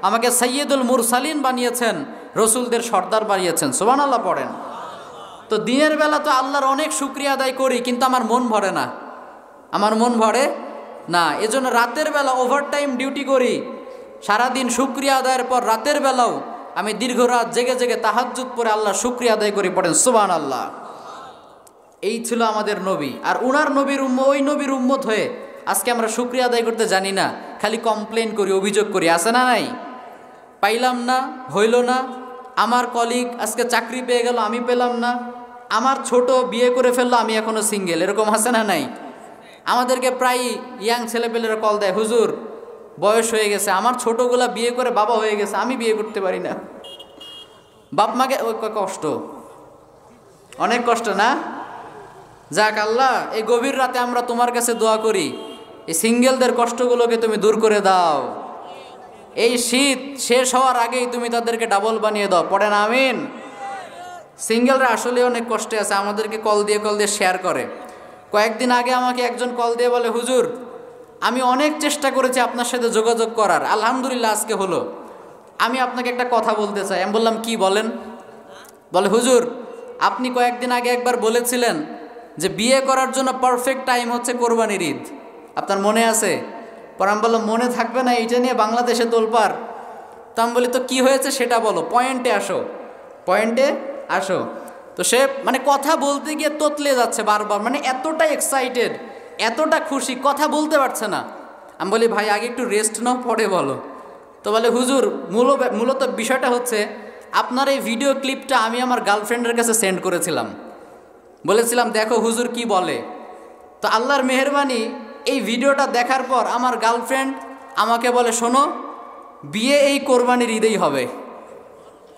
আমাকে সাইয়্যিদুল মুরসালিন বানিয়েছেন, রসুলদের সর্দার বানিয়েছেন। সুবহানাল্লাহ পড়েন। তো দিনের বেলা তো আল্লাহর অনেক শুকরিয়া আদায় করি, কিন্তু আমার মন ভরে না, আমার মন ভরে না। এজন্য রাতের বেলা ওভারটাইম ডিউটি করি, সারাদিন শুকরিয়া আদায়ের পর রাতের বেলাও আমি দীর্ঘ রাত জেগে জেগে তাহাজ্জুদ পড়ে আল্লাহ শুকরিয়া আদায় করি। পড়েন সুবহানাল্লাহ। এই ছিল আমাদের নবী। আর উনার নবীর ওই নবীর উম্মত হয়ে আজকে আমরা শুকরিয়া আদায় করতে জানি না, খালি কমপ্লেন করি, অভিযোগ করি। আছে না নাই? পাইলাম না, হইল না, আমার কলিগ আজকে চাকরি পেয়ে গেল, আমি পেলাম না, আমার ছোট বিয়ে করে ফেললো, আমি এখনো সিঙ্গেল। এরকম আছে না নাই? আমাদেরকে প্রায় ইয়াং ছেলেপেলেরা কল দেয়, হুজুর বয়স হয়ে গেছে, আমার ছোটগুলা বিয়ে করে বাবা হয়ে গেছে, আমি বিয়ে করতে পারি না। বাপ মাকে কষ্ট, অনেক কষ্ট না? যাক আল্লাহ, এই গভীর রাতে আমরা তোমার কাছে দোয়া করি, এই সিঙ্গেলদের কষ্টগুলোকে তুমি দূর করে দাও। এই শীত শেষ হওয়ার আগেই তুমি তাদেরকে ডাবল বানিয়ে দাও। পড়েন আমিন। সিঙ্গেলরা আসলে অনেক কষ্টে আছে, আমাদেরকে কল দিয়ে শেয়ার করে। কয়েকদিন আগে আমাকে একজন কল দিয়ে বলে, হুজুর আমি অনেক চেষ্টা করেছি আপনার সাথে যোগাযোগ করার, আলহামদুলিল্লাহ আজকে হলো, আমি আপনাকে একটা কথা বলতে চাই। আমি বললাম কি বলেন? বলে হুজুর আপনি কয়েকদিন আগে একবার বলেছিলেন যে বিয়ে করার জন্য পারফেক্ট টাইম হচ্ছে কোরবানির ঈদ, আপনার মনে আছে? পর আমি বললাম মনে থাকবে না, এইটা নিয়ে বাংলাদেশে তোলপাড়। তো আমি বলি তো কী হয়েছে সেটা বলো, পয়েন্টে আসো, পয়েন্টে আসো। তো সে মানে কথা বলতে গিয়ে তোতলে যাচ্ছে বারবার, মানে এতটা এক্সাইটেড, এতটা খুশি, কথা বলতে পারছে না। আমি বলি ভাই আগে একটু রেস্ট নাও, পরে বলো। তো বলে হুজুর মূলত বিষয়টা হচ্ছে আপনার এই ভিডিও ক্লিপটা আমি আমার গার্লফ্রেন্ডের কাছে সেন্ড করেছিলাম, বলেছিলাম দেখো হুজুর কি বলে। তো আল্লাহর মেহেরবানি, এই ভিডিওটা দেখার পর আমার গার্লফ্রেন্ড আমাকে বলে শোনো বিয়ে এই কোরবানির ঈদেই হবে।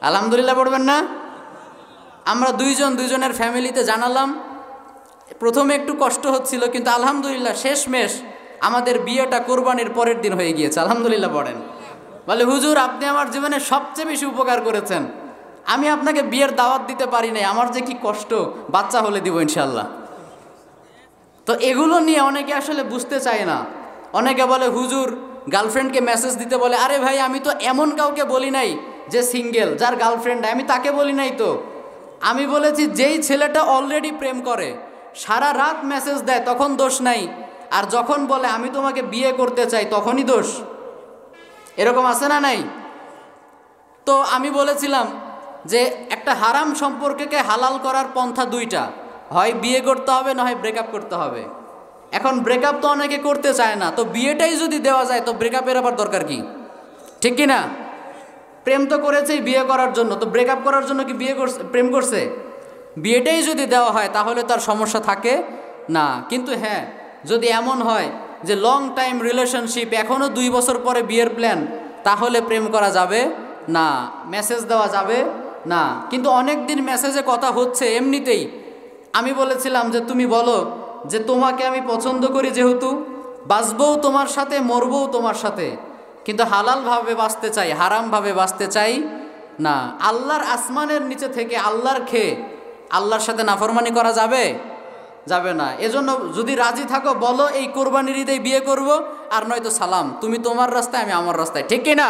আলহামদুলিল্লাহ পড়বেন না? আমরা দুইজনের ফ্যামিলিতে জানালাম, প্রথমে একটু কষ্ট হচ্ছিল, কিন্তু আলহামদুলিল্লাহ শেষমেশ আমাদের বিয়েটা কোরবানির পরের দিন হয়ে গিয়েছে। আলহামদুলিল্লাহ পড়েন। বলে হুজুর আপনি আমার জীবনে সবচেয়ে বেশি উপকার করেছেন, আমি আপনাকে বিয়ের দাওয়াত দিতে পারি নাই, আমার যে কি কষ্ট, বাচ্চা হলে দিব ইনশাল্লাহ। তো এগুলো নিয়ে অনেকে আসলে বুঝতে চায় না। অনেকে বলে হুজুর গার্লফ্রেন্ডকে মেসেজ দিতে বলে, আরে ভাই আমি তো এমন কাউকে বলি নাই যে সিঙ্গেল, যার গার্লফ্রেন্ড আমি তাকে বলি নাই। তো আমি বলেছি যেই ছেলেটা অলরেডি প্রেম করে, সারা রাত মেসেজ দেয়, তখন দোষ নাই, আর যখন বলে আমি তোমাকে বিয়ে করতে চাই তখনই দোষ। এরকম আছে না নাই? তো আমি বলেছিলাম যে একটা হারাম সম্পর্ককে হালাল করার পন্থা দুইটা, হয় বিয়ে করতে হবে না হয় ব্রেকআপ করতে হবে। এখন ব্রেকআপ তো অনেকে করতে চায় না, তো বিয়েটাই যদি দেওয়া যায় তো ব্রেকআপের আবার দরকার কি? ঠিক কি না? প্রেম তো করেছেই বিয়ে করার জন্য, তো ব্রেকআপ করার জন্য কি বিয়ে করছে? প্রেম করছে? বিয়েটাই যদি দেওয়া হয় তাহলে তার সমস্যা থাকে না। কিন্তু হ্যাঁ, যদি এমন হয় যে লং টাইম রিলেশনশিপ, এখনও 2 বছর পরে বিয়ের প্ল্যান, তাহলে প্রেম করা যাবে না, মেসেজ দেওয়া যাবে না। কিন্তু অনেক দিন মেসেজে কথা হচ্ছে এমনিতেই, আমি বলেছিলাম যে তুমি বলো যে তোমাকে আমি পছন্দ করি, যেহেতু বাঁচবও তোমার সাথে, মরবও তোমার সাথে, কিন্তু হালালভাবে বাঁচতে চাই, হারামভাবে বাঁচতে চাই না। আল্লাহর আসমানের নিচে থেকে আল্লাহর খেয়ে আল্লাহর সাথে নাফরমানি করা যাবে? যাবে না। এজন্য যদি রাজি থাকো বলো এই কোরবানির ঈদেই বিয়ে করব, আর নয়তো সালাম, তুমি তোমার রাস্তায় আমি আমার রাস্তায়। ঠিক কি না?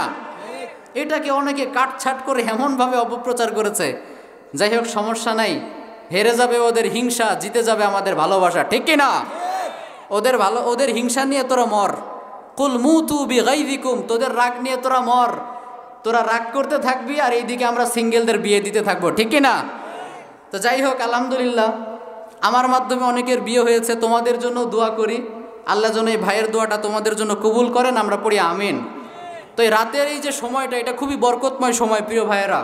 এটাকে অনেকে কাটছাট করে এমনভাবে অপপ্রচার করেছে। যাই হোক, সমস্যা নাই, হেরে যাবে ওদের হিংসা, জিতে যাবে আমাদের ভালোবাসা। ঠিক কি না? ওদের হিংসা নিয়ে তোরা মর, কুল মুতু বিগাইযিকুম, তোদের রাগ নিয়ে তোরা মর, তোরা রাগ করতে থাকবি, আর এইদিকে আমরা সিঙ্গেলদের বিয়ে দিতে থাকবো। ঠিক কি না? তো যাই হোক, আলহামদুলিল্লাহ আমার মাধ্যমে অনেকের বিয়ে হয়েছে, তোমাদের জন্য দোয়া করি, আল্লাহ যেন এই ভাইয়ের দোয়াটা তোমাদের জন্য কবুল করেন, আমরা পড়ি আমিন। তো এই রাতের এই যে সময়টা, এটা খুবই বরকতময় সময় প্রিয় ভাইয়েরা।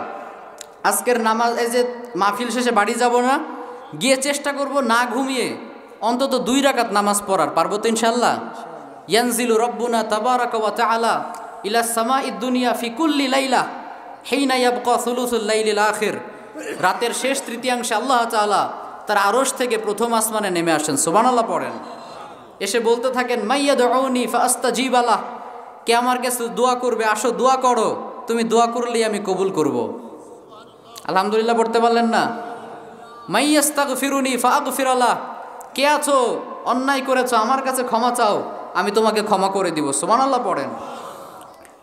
আজকের নামাজ, এই যে মাহফিল শেষে বাড়ি যাব না, গিয়ে চেষ্টা করব না ঘুমিয়ে অন্তত 2 রাকাত নামাজ পড়ার, পারবো তো ইনশাআল্লাহ? ইয়ানজিলু রব্বুনা তাবারাকা ওয়া তাআলা ইলা সামাঈদ দুনিয়া ফি কুল্লি লাইলা হিনা ইয়াবকা সুলুসুল লাইলিল আখির, রাতের শেষ তৃতীয়াংশে আল্লাহ তাআলা তার আরশ থেকে প্রথম আসমানে নেমে আসেন। সুবহানাল্লাহ পড়েন। এসে বলতে থাকেন মাইয়াদউনি ফাআস্তাজিব লাহ, কে আমার কাছে দোয়া করবে, আসো দোয়া করো, তুমি দোয়া করলেই আমি কবুল করব। আলহামদুলিল্লাহ পড়তে পারলেন না? মাইয়াস্তাগফিরুনি ফাআগফির লাহ, কে আছো অন্যায় করেছো আমার কাছে ক্ষমা চাও, আমি তোমাকে ক্ষমা করে দিব। সুবহানাল্লাহ পড়েন।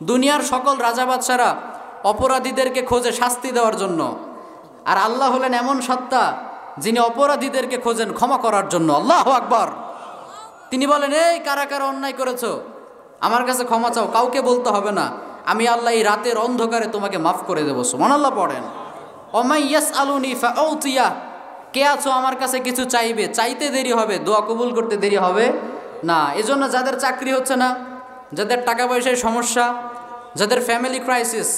দুনিয়ার সকল রাজা বাদশারা অপরাধীদেরকে খোঁজে শাস্তি দেওয়ার জন্য, আর আল্লাহ হলেন এমন সত্তা যিনি অপরাধীদেরকে খোঁজেন ক্ষমা করার জন্য। আল্লাহু আকবার। তিনি বলেন, এই কারা কারা অন্যায় করেছো আমার কাছে ক্ষমা চাও, কাউকে বলতে হবে না, আমি আল্লাহ এই রাতের অন্ধকারে তোমাকে মাফ করে দেবো। সুবহানাল্লাহ পড়েন। ওমাই ইয়াসআলুনি ফাউতিয়া, কে আছো আমার কাছে কিছু চাইবে, চাইতে দেরি হবে, দোয়া কবুল করতে দেরি হবে না। এজন্য যাদের চাকরি হচ্ছে না, যাদের টাকা পয়সার সমস্যা, যাদের ফ্যামিলি ক্রাইসিস,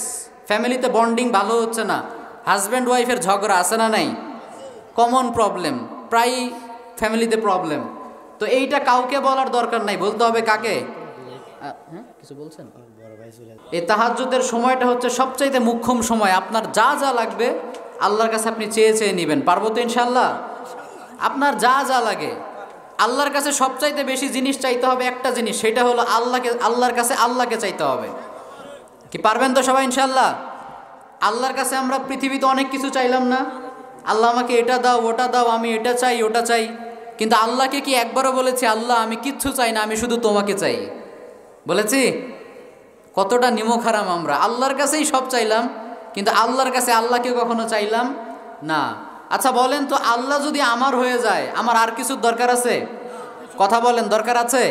ফ্যামিলিতে বন্ডিং ভালো হচ্ছে না, হাজব্যান্ড ওয়াইফের ঝগড়া আছে না নাই, কমন প্রবলেম, প্রায়ই ফ্যামিলিতে প্রবলেম, তো এইটা কাউকে বলার দরকার নাই, বলতে হবে কাকে? কিছু বলছেন? এই তাহাজ্জুদের সময়টা হচ্ছে সবচাইতে মুখ্যম সময়। আপনার যা যা লাগবে আল্লাহর কাছে আপনি চেয়ে চেয়ে নেবেন। পারবো তো ইনশাল্লাহ? আপনার যা যা লাগে আল্লাহর কাছে সবচাইতে বেশি জিনিস চাইতে হবে একটা জিনিস, সেটা হলো আল্লাহর কাছে আল্লাহকে চাইতে হবে। কি পারবেন তো সবাই ইনশাল্লাহ? আল্লাহর কাছে আমরা পৃথিবীতে অনেক কিছু চাইলাম না, আল্লাহ আমাকে এটা দাও ওটা দাও, আমি এটা চাই ওটা চাই, কিন্তু আল্লাহকে কি একবারও বলেছি আল্লাহ আমি কিচ্ছু চাই না, আমি শুধু তোমাকে চাই? বলেছি? কতটা নিমক হারাম আমরা, আল্লাহর কাছেই সব চাইলাম কিন্তু আল্লাহর কাছে আল্লাহকে কখনো চাইলাম না। আচ্ছা বলেন তো, আল্লাহ যদি আমার হয়ে যায় আমার আর কিছুর দরকার আছে? কথা বলেন, দরকার আছে?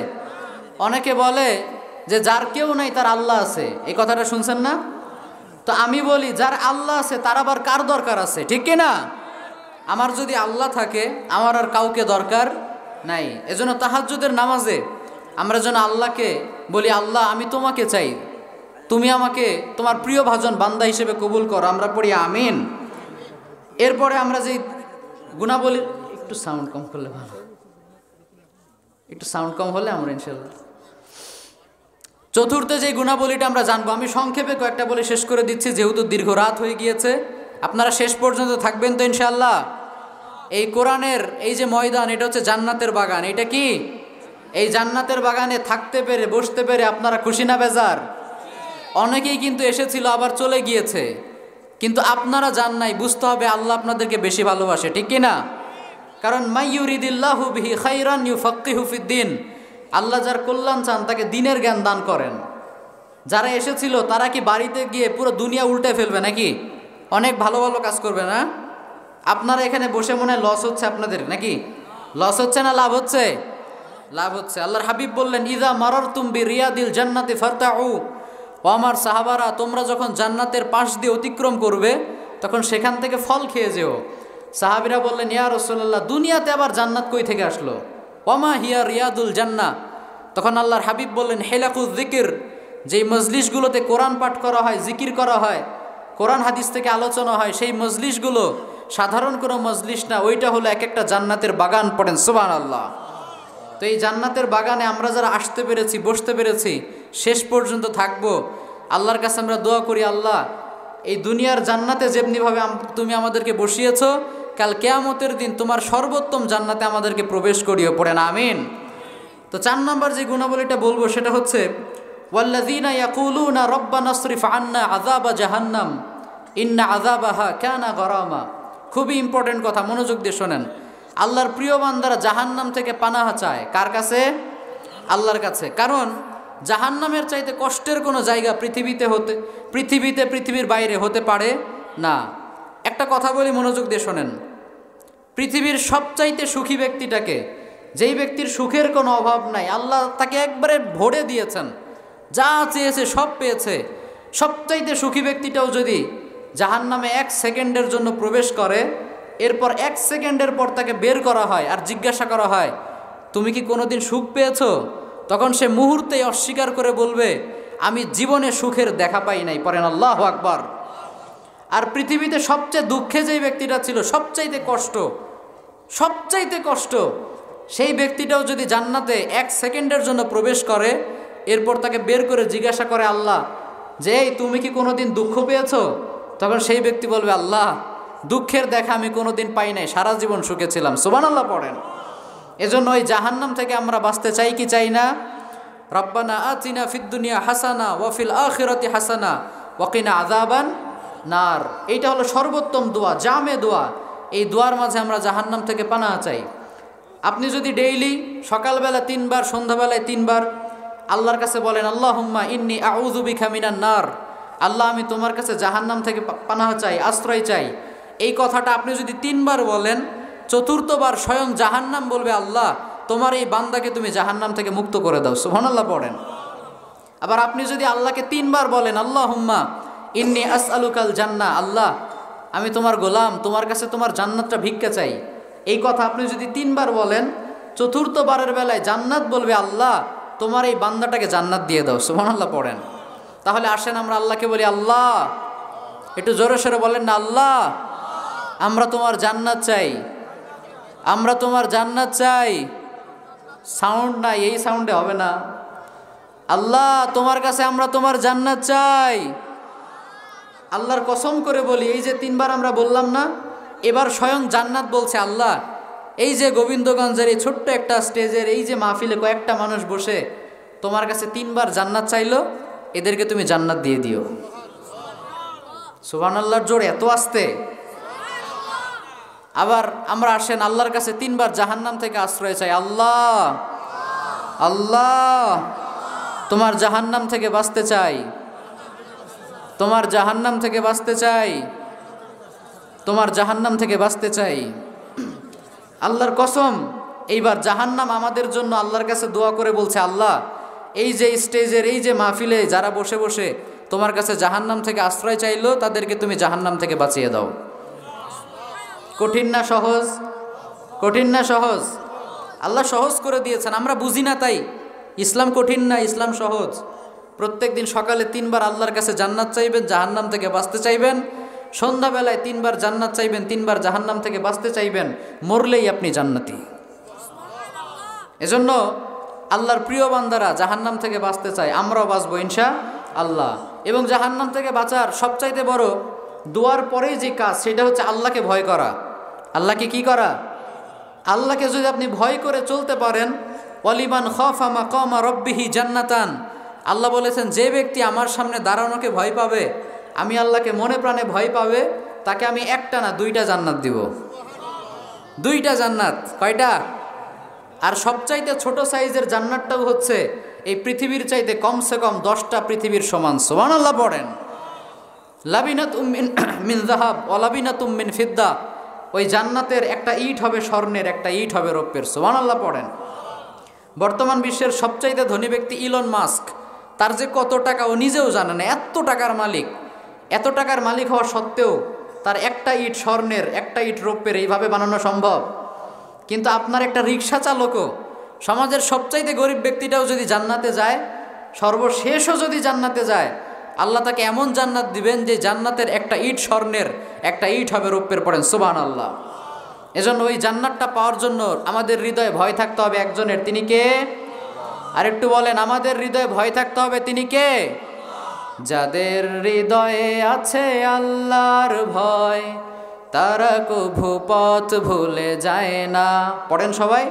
অনেকে বলে যে যার কেউ নাই তার আল্লাহ আছে, এই কথাটা শুনছেন না? তো আমি বলি যার আল্লাহ আছে তার আবার কার দরকার আছে, ঠিক কিনা? আমার যদি আল্লাহ থাকে আমার আর কাউকে দরকার নাই। এজন্য তাহাজ্জুদের নামাজে আমরা যেন আল্লাহকে বলি, আল্লাহ আমি তোমাকে চাই, তুমি আমাকে তোমার প্রিয় ভাজন বান্দা হিসেবে কবুল করো। আমরা পড়ি আমিন। এরপরে আমরা যে গুণাবলী, একটু সাউন্ড কম করলে ভালো, একটু সাউন্ড কম হলে আমরা ইনশাল্লাহ। চতুর্থ যে গুণাবলীটা আমরা জানবো, আমি সংক্ষেপে কয়েকটা বলে শেষ করে দিচ্ছি যেহেতু দীর্ঘ রাত হয়ে গিয়েছে, আপনারা শেষ পর্যন্ত থাকবেন তো ইনশাল্লাহ। এই কোরআনের এই যে ময়দান, এটা হচ্ছে জান্নাতের বাগান। এটা কি? এই জান্নাতের বাগানে থাকতে পেরে বসতে পেরে আপনারা খুশি না বেজার? অনেকেই কিন্তু এসেছিল আবার চলে গিয়েছে, কিন্তু আপনারা যান নাই, বুঝতে হবে আল্লাহ আপনাদেরকে বেশি ভালোবাসে, ঠিক কিনা? কারণ মাইয়ুরিদিল্লাহু বিহি খাইরান ইউফাক্কিহু ফিদ্দিন, আল্লাহ যার কল্যাণ চান তাকে দিনের জ্ঞান দান করেন। যারা এসেছিল তারা কি বাড়িতে গিয়ে পুরো দুনিয়া উল্টে ফেলবে নাকি? অনেক ভালো ভালো কাজ করবে না? আপনারা এখানে বসে মনে হয় লস হচ্ছে আপনাদের, নাকি লস হচ্ছে না লাভ হচ্ছে? লাভ হচ্ছে। আল্লাহর হাবিব বললেন, ইযা মারারতুম বিরিয়াদিল জান্নাতি ফারতাউ, ও আমার সাহাবারা তোমরা যখন জান্নাতের পাশ দিয়ে অতিক্রম করবে তখন সেখান থেকে ফল খেয়ে যেও। সাহাবীরা বললেন, ইয়া রাসূলুল্লাহ দুনিয়াতে আবার জান্নাত কই থেকে আসলো? ওয়ামা হিয়া রিয়াদুল জান্নাহ। তখন আল্লাহর হাবিব বললেন, হেলাকুজ যিকির, যেই মজলিসগুলোতে কোরআন পাঠ করা হয়, জিকির করা হয়, কোরআন হাদিস থেকে আলোচনা হয়, সেই মজলিসগুলো সাধারণ কোনো মজলিস না, ওইটা হলো এক একটা জান্নাতের বাগান। পড়েন সুবহানাল্লাহ। তো এই জান্নাতের বাগানে আমরা যারা আসতে পেরেছি, বসতে পেরেছি, শেষ পর্যন্ত থাকবো, আল্লাহর কাছে আমরা দোয়া করি, আল্লাহ এই দুনিয়ার জান্নাতে যেমনিভাবে তুমি আমাদেরকে বসিয়েছো, কাল কিয়ামতের দিন তোমার সর্বোত্তম জান্নাতে আমাদেরকে প্রবেশ করিও। পড়েন আমিন। তো 4 নম্বর যে গুণাবলীটা বলবো সেটা হচ্ছে ওয়াল্লাযীনা ইয়াকুলুনা রব্বানা সরিফ আন্না আযাবা জাহান্নাম ইন্না আযাবাহা কানা গরামা। খুবই ইম্পর্টেন্ট কথা, মনোযোগ দিয়ে শোনেন। আল্লাহর প্রিয় বান্দারা জাহান্নাম থেকে পানাহা চায় কার কাছে? আল্লাহর কাছে। কারণ জাহান্নামের চাইতে কষ্টের কোনো জায়গা পৃথিবীর বাইরে হতে পারে না। একটা কথা বলি, মনোযোগ দিয়ে শোনেন। পৃথিবীর সবচাইতে সুখী ব্যক্তিটাকে, যেই ব্যক্তির সুখের কোনো অভাব নাই, আল্লাহ তাকে একবারে ভরে দিয়েছেন, যা চেয়েছে সব পেয়েছে, সবচাইতে সুখী ব্যক্তিটাও যদি জাহান্নামে 1 সেকেন্ডের জন্য প্রবেশ করে, এরপর 1 সেকেন্ডের পর তাকে বের করা হয় আর জিজ্ঞাসা করা হয় তুমি কি কোনোদিন সুখ পেয়েছো? তখন সে মুহূর্তেই অস্বীকার করে বলবে আমি জীবনে সুখের দেখা পাই নাই। পড়েন আল্লাহু আকবার। আর পৃথিবীতে সবচেয়ে দুঃখে যেই ব্যক্তিটা ছিল, সবচাইতে কষ্ট, সেই ব্যক্তিটাও যদি জান্নাতে 1 সেকেন্ডের জন্য প্রবেশ করে, এরপর তাকে বের করে জিজ্ঞাসা করে আল্লাহ যে এই তুমি কি কোনোদিন দুঃখ পেয়েছো? তখন সেই ব্যক্তি বলবে, আল্লাহ, দুঃখের দেখা আমি কোনোদিন পাই নাই, সারা জীবন সুখে ছিলাম। সুবহানাল্লাহ পড়েন। এজন্য ওই জাহান্নাম থেকে আমরা বাঁচতে চাই কি চাই না? রব্বানা আতিনা ফিদ দুনিয়া হাসানা ওয়া ফিল আখিরাতি হাসানা ওয়া কিনা আযাবান নার। এইটা হলো সর্বোত্তম দোয়া, জামে দোয়া। এই দোয়ার মাঝে আমরা জাহান্নাম থেকে পানাহ চাই। আপনি যদি ডেইলি সকালবেলা 3 বার, সন্ধ্যাবেলায় 3 বার আল্লাহর কাছে বলেন, আল্লাহুম্মা ইন্নী আউযু বিকা মিনান নার, আল্লাহ আমি তোমার কাছে জাহান্নাম থেকে পানাহ চাই, আশ্রয় চাই, এই কথাটা আপনি যদি 3 বার বলেন, চতুর্থবার স্বয়ং জাহান্নাম বলবে, আল্লাহ তোমার এই বান্দাকে তুমি জাহান্নাম থেকে মুক্ত করে দাও। সুবহানাল্লাহ পড়েন। আবার আপনি যদি আল্লাহকে 3 বার বলেন, আল্লাহুম্মা ইন্নী আসআলুকাল জান্নাহ, আল্লাহ আমি তোমার গোলাম, তোমার কাছে তোমার জান্নাতটা ভিক্ষা চাই, এই কথা আপনি যদি 3 বার বলেন, চতুর্থবারের বেলায় জান্নাত বলবে, আল্লাহ তোমার এই বান্দাটাকে জান্নাত দিয়ে দাও। সুবহানাল্লাহ পড়েন। তাহলে আসেন আমরা আল্লাহকে বলি, আল্লাহ, একটু জোরে সোরে বলেন না, আল্লাহ আমরা তোমার জান্নাত চাই, আমরা তোমার জান্নাত চাই। সাউন্ড নাই, এই সাউন্ডে হবে না। আল্লাহ তোমার কাছে আমরা তোমার জান্নাত চাই। আল্লাহর কসম করে বলি, এই যে 3 বার আমরা বললাম না, এবার স্বয়ং জান্নাত বলছে, আল্লাহ এই যে গোবিন্দগঞ্জের এই ছোট্ট একটা স্টেজের এই যে মাহফিলে কয়েকটা মানুষ বসে তোমার কাছে 3 বার জান্নাত চাইলো, এদেরকে তুমি জান্নাত দিয়ে দিও। সুবহানাল্লাহর জোর এত আসতে। আবার আমরা আসেন আল্লাহর কাছে 3 বার জাহান্নাম থেকে আশ্রয় চাই, আল্লাহ, আল্লাহ তোমার জাহান্নাম থেকে বাঁচতে চাই, তোমার জাহান্নাম থেকে বাঁচতে চাই, তোমার জাহান্নাম থেকে বাঁচতে চাই। আল্লাহর কসম, এইবার জাহান্নাম আমাদের জন্য আল্লাহর কাছে দোয়া করে বলছে, আল্লাহ এই যে স্টেজের এই যে মাহফিলে যারা বসে বসে তোমার কাছে জাহান্নাম থেকে আশ্রয় চাইলো, তাদেরকে তুমি জাহান্নাম থেকে বাঁচিয়ে দাও। কঠিন না সহজ? কঠিন না সহজ? আল্লাহ সহজ করে দিয়েছেন, আমরা বুঝি না তাই। ইসলাম কঠিন না, ইসলাম সহজ। প্রত্যেক দিন সকালে 3 বার আল্লাহর কাছে জান্নাত চাইবেন, জাহান্নাম থেকে বাঁচতে চাইবেন। সন্ধ্যাবেলায় 3 বার জান্নাত চাইবেন, 3 বার জাহান্নাম থেকে বাঁচতে চাইবেন। মরলেই আপনি জান্নাতি। এজন্য আল্লাহর প্রিয় বান্দারা জাহান্নাম থেকে বাঁচতে চায়, আমরাও বাঁচবো ইনশাআল্লাহ। এবং জাহান্নাম থেকে বাঁচার সবচাইতে বড় দোয়ার পরেই যে কাজ, সেটা হচ্ছে আল্লাহকে ভয় করা। আল্লাহকে কি করা? আল্লাহকে যদি আপনি ভয় করে চলতে পারেন, ওয়ালিমান খাফা মাকামা রাব্বিহি জান্নাতান, আল্লাহ বলেছেন যে ব্যক্তি আমার সামনে দাঁড়ানোকে ভয় পাবে, আমি আল্লাহকে মনে প্রাণে ভয় পাবে, তাকে আমি একটা না 2টা জান্নাত দিব। 2টা জান্নাত। কয়টা? আর সবচাইতে ছোট সাইজের জান্নাতটাও হচ্ছে এই পৃথিবীর চাইতে কমসে কম 10টা পৃথিবীর সমান। সুবহানাল্লাহ পড়েন। লাবিনাতুম মিন যাহাব ওয়া লাবিনাতুম মিন ফিদ্দা, ওই জান্নাতের একটা ইট হবে স্বর্ণের, একটা ইট হবে রৌপ্যের। সুবহানাল্লাহ পড়েন। বর্তমান বিশ্বের সবচাইতে ধনী ব্যক্তি ইলন মাস্ক, তার যে কত টাকা ও নিজেও জানে না, এত টাকার মালিক। এত টাকার মালিক হওয়া সত্ত্বেও তার একটা ইট স্বর্ণের, একটা ইট রৌপ্যের, এইভাবে বানানো সম্ভব। কিন্তু আপনার একটা রিক্সা চালকও, সমাজের সবচাইতে গরিব ব্যক্তিটাও যদি জান্নাতে যায়, সর্বশেষও যদি জান্নাতে যায়, আল্লাহ তাকে এমন জান্নাত দিবেন যে জান্নাতের একটা ইট স্বর্ণের, একটা ইট হবে রৌপ্যের। পড়েন সুবহানাল্লাহ। এজন্য ওই জান্নাতটা পাওয়ার জন্য আমাদের হৃদয়ে ভয় থাকতে হবে একজনের, তিনি কে? আরেকটু বলেন, আমাদের হৃদয়ে ভয় থাকতে হবে, তিনি কে? যাদের হৃদয়ে আছে আল্লাহর ভয়, তারা কভু পথ ভুলে যায় না। পড়েন সবাই,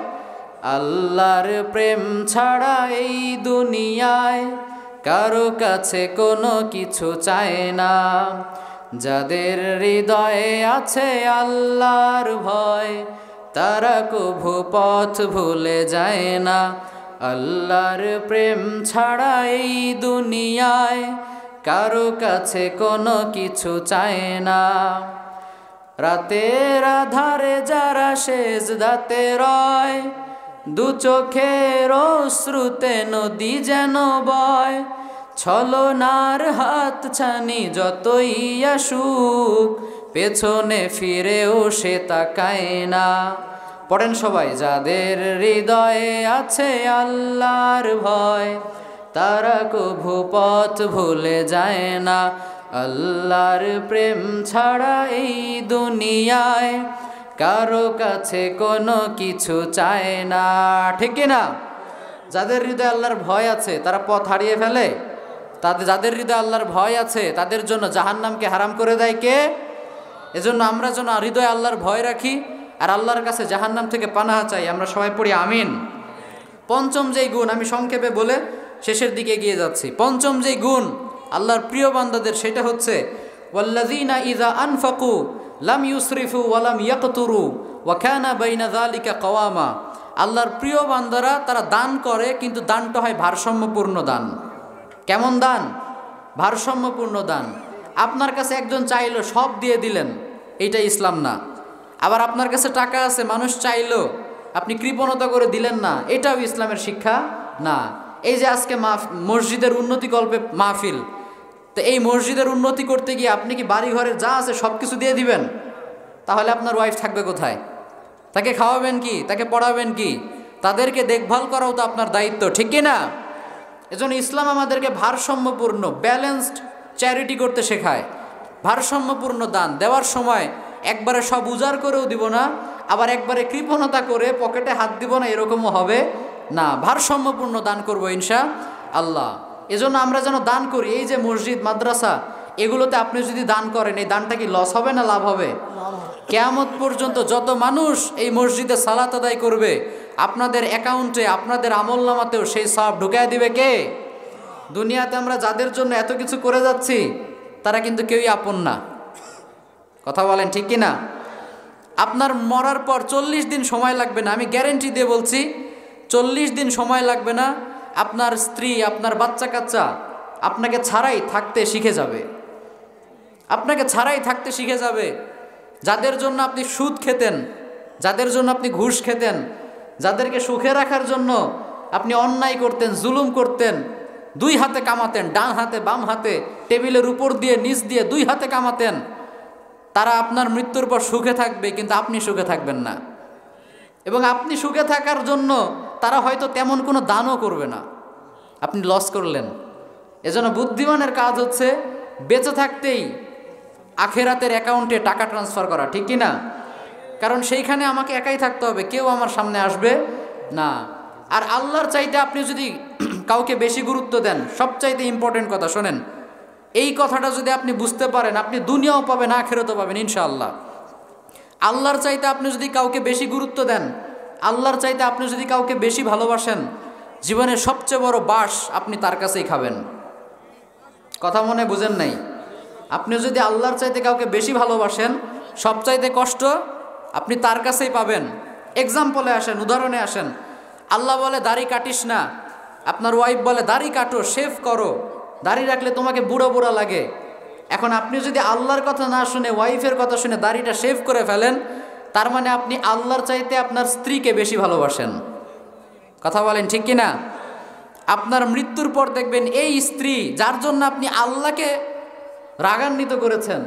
আল্লাহর প্রেম ছাড়া এই দুনিয়ায় কারো কাছে কোনো কিছু চায় না। যাদের হৃদয়ে আছে আল্লাহর ভয়, তারা কভু পথ ভুলে যায় না। আল্লাহর প্রেম ছাড়া এই দুনিয়ায় কারো কাছে কোনো কিছু চায় না। রাতের আধারে যারা সেজদাতে রয়, দু চোখের অশ্রুতে নদী যেন বয়। ছলনার হাত ছানি যতই আসুক, পেছনে ফিরেও সে তাকায় না। পড়েন সবাই, যাদের হৃদয়ে আছে আল্লাহর ভয়, তারা কভু পথ ভুলে যায় না। আল্লাহর প্রেম ছাড়া এই দুনিয়ায় কারো কাছে কোনো কিছু চায় না। ঠিক না? যাদের হৃদয়ে আল্লাহর ভয় আছে তারা পথ হারিয়ে ফেলে? তাদের যাদের হৃদয়ে আল্লাহর ভয় আছে তাদের জন্য জাহান্নামকে হারাম করে দেয় কে? এজন্য আমরা যেন হৃদয়ে আল্লাহর ভয় রাখি আর আল্লাহর কাছে জাহান্নাম থেকে পানাহা চাই। আমরা সবাই পড়ি আমিন। পঞ্চম যেই গুণ, আমি সংক্ষেপে বলে শেষের দিকে এগিয়ে যাচ্ছি। পঞ্চম যেই গুণ আল্লাহর প্রিয় বান্দাদের, সেটা হচ্ছে ওয়াল্লাযীনা ইযা আনফাকু লাম ইউসরিফু ওয়া লাম ইয়াকতুরু ওয়া কানা বাইনা যালিকা কওয়ামা। আল্লাহর প্রিয় বান্দারা তারা দান করে, কিন্তু দানটা হয় ভারসাম্যপূর্ণ দান। কেমন দান? ভারসাম্যপূর্ণ দান। আপনার কাছে একজন চাইলো, সব দিয়ে দিলেন, এইটা ইসলাম না। আবার আপনার কাছে টাকা আছে, মানুষ চাইলো, আপনি কৃপণতা করে দিলেন না, এটাও ইসলামের শিক্ষা না। এই যে আজকে মসজিদের উন্নতি কল্পে মাহফিল, তো এই মসজিদের উন্নতি করতে গিয়ে আপনি কি বাড়ি ঘরে যা আছে সব কিছু দিয়ে দিবেন? তাহলে আপনার ওয়াইফ থাকবে কোথায়? তাকে খাওয়াবেন কি? তাকে পড়াবেন কি? তাদেরকে দেখভাল করাও তো আপনার দায়িত্ব, ঠিক কি না? এজন্য ইসলাম আমাদেরকে ভারসাম্যপূর্ণ ব্যালেন্সড চ্যারিটি করতে শেখায়। ভারসাম্যপূর্ণ দান দেওয়ার সময় একবারে সব উজাড় করেও দিব না, আবার একবারে কৃপণতা করে পকেটে হাত দিব না, এরকমও হবে না। ভারসাম্যপূর্ণ দান করব ইনশাআল্লাহ। এজন্য আমরা যেন দান করি। এই যে মসজিদ, মাদ্রাসা, এগুলোতে আপনি যদি দান করেন, এই দানটা কি লস হবে না লাভ হবে? কিয়ামত পর্যন্ত যত মানুষ এই মসজিদে সালাত আদায় করবে, আপনাদের অ্যাকাউন্টে, আপনাদের আমলনামাতেও সেই সওয়াব ঢুকায় দিবে কে? দুনিয়াতে আমরা যাদের জন্য এত কিছু করে যাচ্ছি, তারা কিন্তু কেউই আপন না। কথা বলেন ঠিক কি না? আপনার মরার পর 40 দিন সময় লাগবে না, আমি গ্যারেন্টি দিয়ে বলছি, 40 দিন সময় লাগবে না। আপনার স্ত্রী, আপনার বাচ্চা কাচ্চা আপনাকে ছাড়াই থাকতে শিখে যাবে। আপনাকে ছাড়াই থাকতে শিখে যাবে। যাদের জন্য আপনি সুদ খেতেন, যাদের জন্য আপনি ঘুষ খেতেন, যাদেরকে সুখে রাখার জন্য আপনি অন্যায় করতেন, জুলুম করতেন, 2 হাতে কামাতেন, ডান হাতে বাম হাতে, টেবিলের উপর দিয়ে নিচ দিয়ে 2 হাতে কামাতেন, তারা আপনার মৃত্যুর পর সুখে থাকবে, কিন্তু আপনি সুখে থাকবেন না। এবং আপনি সুখে থাকার জন্য তারা হয়তো তেমন কোনো দানও করবে না, আপনি লস করলেন। এজন্য বুদ্ধিমানের কাজ হচ্ছে বেঁচে থাকতেই আখেরাতের অ্যাকাউন্টে টাকা ট্রান্সফার করা, ঠিক কি না? কারণ সেইখানে আমাকে একাই থাকতে হবে, কেউ আমার সামনে আসবে না। আর আল্লাহর চাইতে আপনি যদি কাউকে বেশি গুরুত্ব দেন, সবচাইতে ইম্পর্টেন্ট কথা শোনেন, এই কথাটা যদি আপনি বুঝতে পারেন, আপনি দুনিয়াও পাবেন, আখেরাতও পাবেন ইনশাআল্লাহ। আল্লাহর চাইতে আপনি যদি কাউকে বেশি গুরুত্ব দেন, আল্লাহর চাইতে আপনি যদি কাউকে বেশি ভালোবাসেন, জীবনের সবচেয়ে বড় বাস আপনি তার কাছেই খাবেন। কথা মনে বুঝেন নাই? আপনি যদি আল্লাহর চাইতে কাউকে বেশি ভালোবাসেন, সবচাইতে কষ্ট আপনি তার কাছেই পাবেন। এক্সাম্পলে আসেন, উদাহরণে আসেন। আল্লাহ বলে দাড়ি কাটিস না, আপনার ওয়াইফ বলে দাড়ি কাটো, শেভ করো, দাড়ি রাখলে তোমাকে বুড়ো বুড়ো লাগে। এখন আপনি যদি আল্লাহর কথা না শুনে ওয়াইফের কথা শুনে দাড়িটা শেভ করে ফেলেন, তার মানে আপনি আল্লাহর চাইতে আপনার স্ত্রীকে বেশি ভালোবাসেন। কথা বলেন ঠিক কি না? আপনার মৃত্যুর পর দেখবেন এই স্ত্রী, যার জন্য আপনি আল্লাহকে রাগান্বিত করেছেন,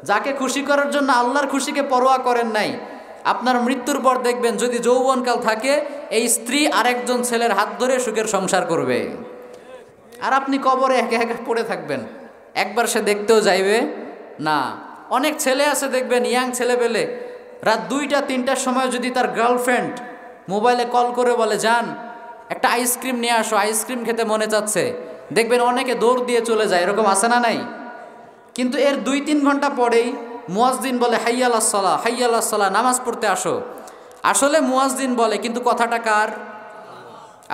যাকে খুশি করার জন্য আল্লাহর খুশিকে পরোয়া করেন নাই, আপনার মৃত্যুর পর দেখবেন যদি যৌবনকাল থাকে, এই স্ত্রী আরেকজন ছেলের হাত ধরে সুখের সংসার করবে, আর আপনি কবরে একে একে পড়ে থাকবেন। একবার সে দেখতেও যাইবে না। অনেক ছেলে আছে দেখবেন, ইয়াং ছেলে পেলে, রাত 2টা 3টার সময় যদি তার গার্লফ্রেন্ড মোবাইলে কল করে বলে, যান একটা আইসক্রিম নিয়ে আসো, আইসক্রিম খেতে মনে চাচ্ছে, দেখবেন অনেকে দৌড় দিয়ে চলে যায়, এরকম আছে না নাই? কিন্তু এর 2-3 ঘন্টা পরেই মুয়াজ্জিন বলে হাইয়া আলাস সালাহ, হাইয়া আলাস সালাহ, নামাজ পড়তে আসো। আসলে মুয়াজ্জিন বলে, কিন্তু কথাটা কার?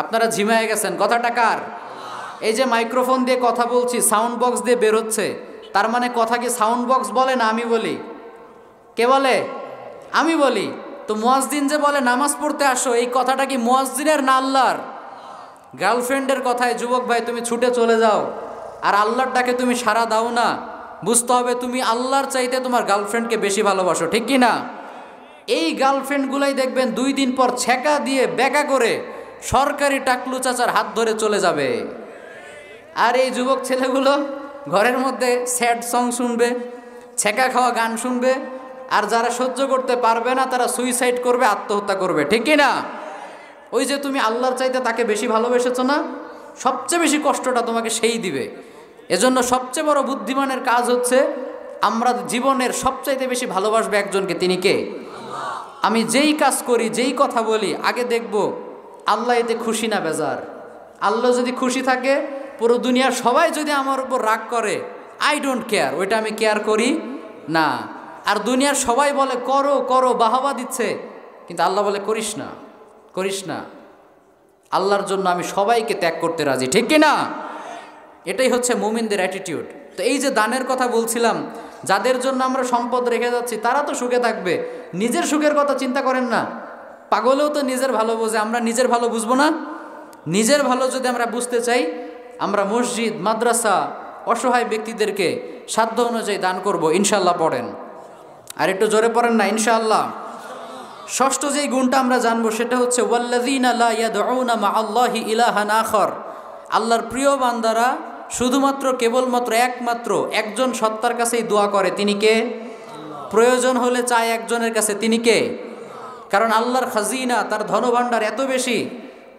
আপনারা ঝিমায়ে গেছেন, কথাটা কার? এই যে মাইক্রোফোন দিয়ে কথা বলছি, সাউন্ড বক্স দিয়ে বের হচ্ছে, তার মানে কথা কি সাউন্ড বক্স বলে না আমি বলি? কে বলে? আমি বলি। তো মুয়াজ্জিন যে বলে নামাজ পড়তে আসো, এই কথাটা কি মুয়াজ্জিনের না আল্লাহর? গার্লফ্রেন্ডের কথায় যুবক ভাই তুমি ছুটে চলে যাও, আর আল্লাহর ডাকে তুমি সাড়া দাও না, বুঝতে হবে তুমি আল্লাহর চাইতে তোমার গার্লফ্রেন্ডকে বেশি ভালোবাসো, ঠিক কি না? এই গার্লফ্রেন্ডগুলাই দেখবেন 2 দিন পর ছেঁকা দিয়ে বেকা করে সরকারি টাকলু চাচার হাত ধরে চলে যাবে। আর এই যুবক ছেলেগুলো ঘরের মধ্যে স্যাড সং শুনবে, ছেঁকা খাওয়া গান শুনবে, আর যারা সহ্য করতে পারবে না তারা সুইসাইড করবে, আত্মহত্যা করবে, ঠিক কি না? ওই যে তুমি আল্লাহর চাইতে তাকে বেশি ভালোবেসেছো না, সবচেয়ে বেশি কষ্টটা তোমাকে সেই দিবে। এজন্য সবচেয়ে বড় বুদ্ধিমানের কাজ হচ্ছে আমরা জীবনের সবচাইতে বেশি ভালোবাসবে একজনকে, তিনি কে? আমি যেই কাজ করি, যেই কথা বলি, আগে দেখব আল্লাহ এতে খুশি না বেজার। আল্লাহ যদি খুশি থাকে পুরো দুনিয়ার সবাই যদি আমার উপর রাগ করে, আই ডোন্ট কেয়ার, ওইটা আমি কেয়ার করি না। আর দুনিয়ার সবাই বলে করো করো, বাহাবা দিচ্ছে, কিন্তু আল্লাহ বলে করিস না, করিস না। আল্লাহর জন্য আমি সবাইকে ত্যাগ করতে রাজি, ঠিক কি না? এটাই হচ্ছে মুমিনদের অ্যাটিটিউড। তো এই যে দানের কথা বলছিলাম, যাদের জন্য আমরা সম্পদ রেখে যাচ্ছি তারা তো সুখে থাকবে, নিজের সুখের কথা চিন্তা করেন না। পাগলেও তো নিজের ভালো বোঝে, আমরা নিজের ভালো বুঝবো না? নিজের ভালো যদি আমরা বুঝতে চাই, আমরা মসজিদ, মাদ্রাসা, অসহায় ব্যক্তিদেরকে সাধ্য অনুযায়ী দান করব, ইনশাল্লাহ। পড়েন, আর একটু জোরে পড়েন না, ইনশাআল্লাহ। ষষ্ঠ যেই গুণটা আমরা জানবো সেটা হচ্ছে ওয়াল্লাযীনা লা ইয়াদউনা মা'আল্লাহি ইলাহান আখর। আল্লাহর প্রিয় বান্দারা শুধুমাত্র কেবলমাত্র একমাত্র একজন সত্তার কাছেই দোয়া করে, তিনি কে? প্রয়োজন হলে চায় একজনের কাছে, তিনি কে? কারণ আল্লাহর খাজিনা, তার ধনভাণ্ডার এত বেশি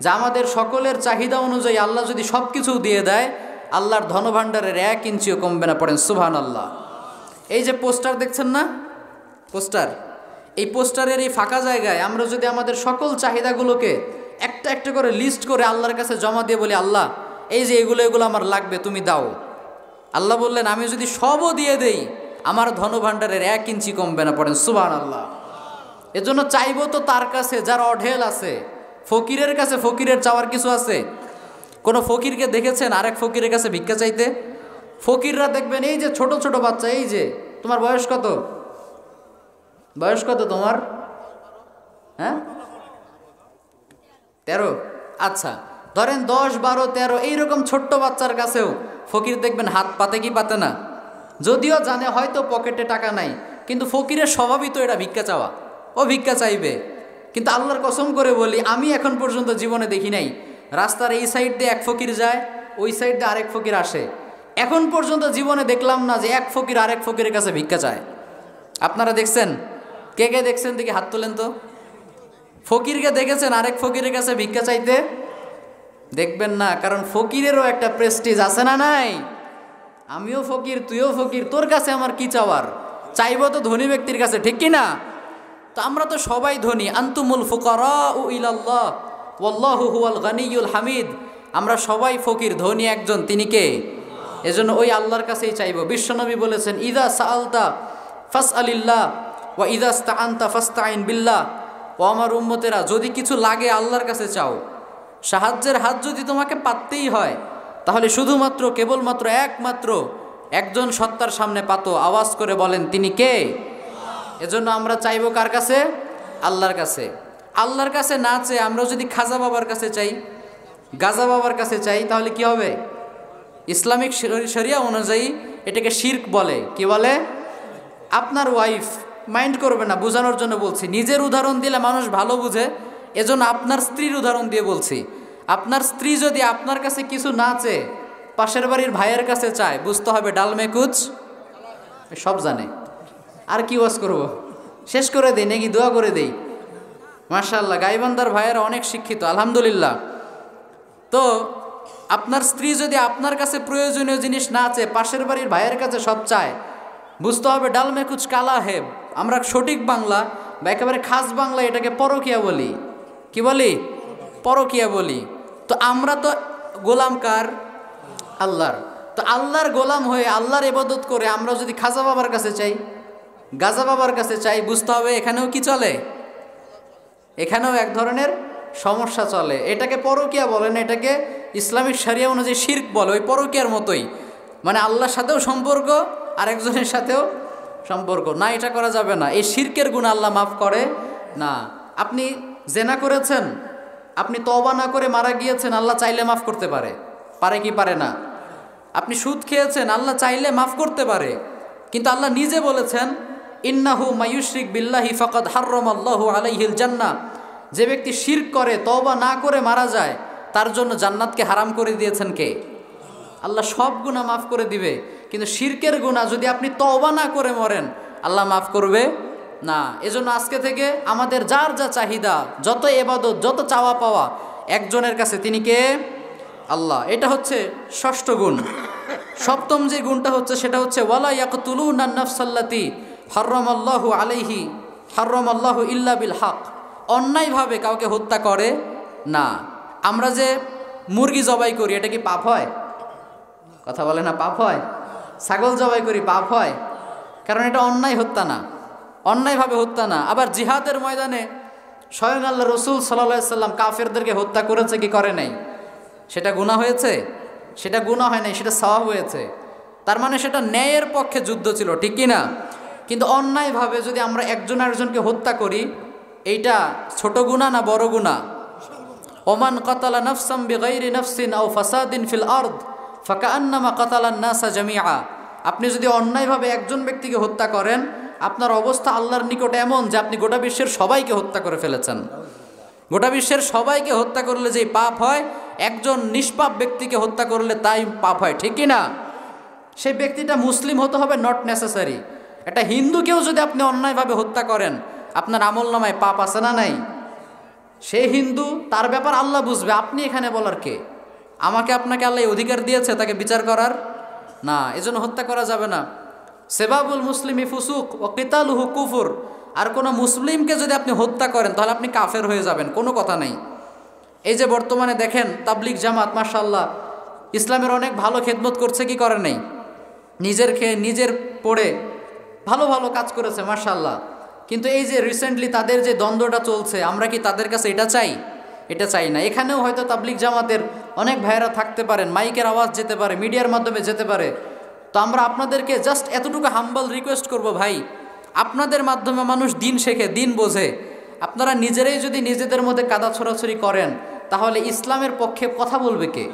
যে আমাদের সকলের চাহিদা অনুযায়ী আল্লাহ যদি সব কিছু দিয়ে দেয়, আল্লাহর ধনভাণ্ডারের 1 ইঞ্চিও কমবে না। পড়েন সুবহানাল্লাহ। এই যে পোস্টার দেখছেন না, পোস্টার, এই পোস্টারের এই ফাঁকা জায়গায় আমরা যদি আমাদের সকল চাহিদাগুলোকে একটা একটা করে লিস্ট করে আল্লাহর কাছে জমা দিয়ে বলি, আল্লাহ এই যে এগুলো আমার লাগবে, তুমি দাও। আল্লাহ বললেন আমি যদি সবও দিয়ে দেই, আমার ধনভাণ্ডারের 1 ইঞ্চি কমবে না। পড়েন সুবহানাল্লাহ। এজন্য চাইবো তো তার কাছে যার অঢেল আছে। ফকিরের কাছে ফকিরের চাওয়ার কিছু আছে? কোনো ফকিরকে দেখেছেন আরেক ফকিরের কাছে ভিক্ষা চাইতে? ফকিররা দেখবেন এই যে ছোট ছোট বাচ্চা, এই যে তোমার বয়স কত, বয়স কত তোমার? হ্যাঁ 13, আচ্ছা ধরেন 10, 12, 13 এইরকম ছোট্ট বাচ্চার কাছেও ফকির দেখবেন হাত পাতে কি পাতে না? যদিও জানে হয়তো পকেটে টাকা নাই, কিন্তু ফকিরের স্বভাবই তো এটা ভিক্ষা চাওয়া, ও ভিক্ষা চাইবে। কিন্তু আল্লাহর কসম করে বলি, আমি এখন পর্যন্ত জীবনে দেখি নাই রাস্তার এই সাইড দিয়ে এক ফকির যায়, ওই সাইড দিয়ে আরেক ফকির আসে। এখন পর্যন্ত জীবনে দেখলাম না যে এক ফকির আরেক ফকিরের কাছে ভিক্ষা চায়। আপনারা দেখছেন? কে কে দেখছেন দেখি হাত তোলেন তো। ফকিরকে দেখেছেন আরেক ফকিরের কাছে ভিক্ষা চাইতে? দেখবেন না, কারণ ফকিরেরও একটা প্রেস্টিজ আছে না নাই? আমিও ফকির, তুইও ফকির, তোর কাছে আমার কি চাওয়ার? চাইবো তো ধনী ব্যক্তির কাছে, ঠিক কি না? তো আমরা তো সবাই ধনী। আনতুমুল ফুকারাউ ইলাল্লাহ ওয়াল্লাহু হুয়াল গানিয়ুল হামিদ। আমরা সবাই ফকির, ধনী একজন, তিনি কে? এজন্য ওই আল্লাহর কাছেই চাইবো। বিশ্বনবী বলেছেন ইযা সাআলতা ফাসআলিল্লাহ ওয়া ইযা ইসতাআনতা ফাসতাইন বিল্লাহ। ও আমার উম্মতেরা, যদি কিছু লাগে আল্লাহর কাছে চাও। সাহায্যের হাত যদি তোমাকে পাততেই হয়, তাহলে শুধুমাত্র কেবলমাত্র একমাত্র একজন সত্তার সামনে পাতো, আওয়াজ করে বলেন তিনি কে? এজন্য আমরা চাইবো কার কাছে? আল্লাহর কাছে। আল্লাহর কাছে না চেয়ে আমরা যদি খাজা বাবার কাছে চাই, গাজা বাবার কাছে চাই, তাহলে কি হবে? ইসলামিক শরিয়া অনুযায়ী এটাকে শিরক বলে। কি বলে? আপনার ওয়াইফ মাইন্ড করবে না, বোঝানোর জন্য বলছি। নিজের উদাহরণ দিলে মানুষ ভালো বুঝে, এজন্য আপনার স্ত্রীর উদাহরণ দিয়ে বলছি। আপনার স্ত্রী যদি আপনার কাছে কিছু না চেয়ে পাশের বাড়ির ভাইয়ের কাছে চায়, বুঝতে হবে ডালমে কুচ সব জানে। আর কি ওয়াজ করব? শেষ করে দেই নাকি দোয়া করে দেই? মাশাআল্লাহ, গাইবান্দার ভাইয়েরা অনেক শিক্ষিত, আলহামদুলিল্লাহ। তো আপনার স্ত্রী যদি আপনার কাছে প্রয়োজনীয় জিনিস না চেয়ে পাশের বাড়ির ভাইয়ের কাছে সব চায়, বুঝতে হবে ডালমে কুচ কালা হেব। আমরা সঠিক বাংলা বা একেবারে খাস বাংলা এটাকে পরকিয়া বলি। কি বলি? পরকিয়া বলি। তো আমরা তো গোলাম কার? আল্লাহর। তো আল্লাহর গোলাম হয়ে আল্লাহর ইবাদত করে আমরা যদি খাজা বাবার কাছে চাই, গাজা বাবার কাছে চাই, বুঝতে হবে এখানেও কি চলে? এখানেও এক ধরনের সমস্যা চলে। এটাকে পরকিয়া বলে না, এটাকে ইসলামিক শরিয়া অনুযায়ী শিরক বলে। ওই পরকিয়ার মতোই, মানে আল্লাহর সাথেও সম্পর্ক আর একজনের সাথেও সম্পর্ক না, এটা করা যাবে না। এই শিরকের গুনাহ আল্লাহ মাফ করে না। আপনি জেনা করেছেন, আপনি তওবা না করে মারা গিয়েছেন, আল্লাহ চাইলে মাফ করতে পারে। পারে কি পারে না? আপনি সুদ খেয়েছেন, আল্লাহ চাইলে মাফ করতে পারে। কিন্তু আল্লাহ নিজে বলেছেন ইন্নাহু মায়ুশরিক বিল্লাহি ফাকাদ হাররামাল্লাহু আলাইহিল জান্নাহ। যে ব্যক্তি শিরক করে, তওবা না করে মারা যায়, তার জন্য জান্নাতকে হারাম করে দিয়েছেন কে? আল্লাহ সব গুনাহ মাফ করে দিবে, কিন্তু শিরকের গুনাহ যদি আপনি তওবা না করে মরেন, আল্লাহ মাফ করবে না। এজন্য আজকে থেকে আমাদের যার যা চাহিদা, যত ইবাদত, যত চাওয়া পাওয়া একজনের কাছে, তিনি কে? আল্লাহ। এটা হচ্ছে ষষ্ঠ গুণ। সপ্তম যে গুণটা হচ্ছে সেটা হচ্ছে ওয়ালা ইয়াকতুলুনা নাফসাল্লাতি হাররামাল্লাহু আলাইহি হাররামাল্লাহু ইল্লা বিল হক। অন্যায়ভাবে কাউকে হত্যা করে না। আমরা যে মুরগি জবাই করি, এটা কি পাপ হয়? কথা বলে না, পাপ হয়? ছাগল জবাই করি, পাপ হয়? কারণ এটা অন্যায় হত্যা না, অন্যায়ভাবে হত্যা না। আবার জিহাদের ময়দানে স্বয়ং আল্লাহ রসুল সাল্লাল্লাহু আলাইহি সাল্লাম কাফেরদেরকে হত্যা করেছে কি করে নাই? সেটা গুনাহ হয়েছে? সেটা গুনাহ হয় নাই, সেটা সওয়াব হয়েছে। তার মানে সেটা ন্যায়ের পক্ষে যুদ্ধ ছিল, ঠিক কি না? কিন্তু অন্যায়ভাবে যদি আমরা একজন আরেকজনকে হত্যা করি, এইটা ছোট গুনাহ না বড় গুনাহ? ওমান কাতালা নাফসাম বিগাইরি নাফসিন আও ফাসাদিন ফিল আরদ ফাকান্নামা কাতালান নাসা জামিআ। আপনি যদি অন্যায়ভাবে একজন ব্যক্তিকে হত্যা করেন, আপনার অবস্থা আল্লাহর নিকট এমন যে আপনি গোটা বিশ্বের সবাইকে হত্যা করে ফেলেছেন। গোটা বিশ্বের সবাইকে হত্যা করলে যেই পাপ হয়, একজন নিষ্পাপ ব্যক্তিকে হত্যা করলে তাই পাপ হয়, ঠিক কি না? সেই ব্যক্তিটা মুসলিম হতে হবে, নট নেসেসারি। একটা হিন্দুকেও যদি আপনি অন্যায়ভাবে হত্যা করেন, আপনার আমলনামায় পাপ আছে না নাই? সে হিন্দু, তার ব্যাপার আল্লাহ বুঝবে, আপনি এখানে বলার কে? আমাকে আপনাকে আল্লাহ অধিকার দিয়েছে তাকে বিচার করার? না, এজন্য হত্যা করা যাবে না। সেবাবুল মুসলিমি ফুসুক ও কিতালুহু কুফুর। আর কোনো মুসলিমকে যদি আপনি হত্যা করেন তাহলে আপনি কাফের হয়ে যাবেন, কোনো কথা নেই। এই যে বর্তমানে দেখেন তাবলিগ জামাত মাশাআল্লাহ ইসলামের অনেক ভালো খেদমত করছে, কি করে নেই? নিজের খেয়ে নিজের পড়ে ভালো ভালো কাজ করেছে মাশাআল্লাহ। কিন্তু এই যে রিসেন্টলি তাদের যে দ্বন্দ্বটা চলছে, আমরা কি তাদের কাছে এটা চাই? এটা চাই না। এখানেও হয়তো তাবলিগ জামাতের অনেক ভাইয়েরা থাকতে পারেন, মাইকের আওয়াজ যেতে পারে, মিডিয়ার মাধ্যমে যেতে পারে। তো আমরা আপনাদেরকে জাস্ট এতটুকু হাম্বল রিকোয়েস্ট করব, ভাই আপনাদের মাধ্যমে মানুষ দিন শেখে, দিন বোঝে। আপনারা নিজেরাই যদি নিজেদের মধ্যে কাদা ছোড়াছড়ি করেন, তাহলে ইসলামের পক্ষে কথা বলবে কে?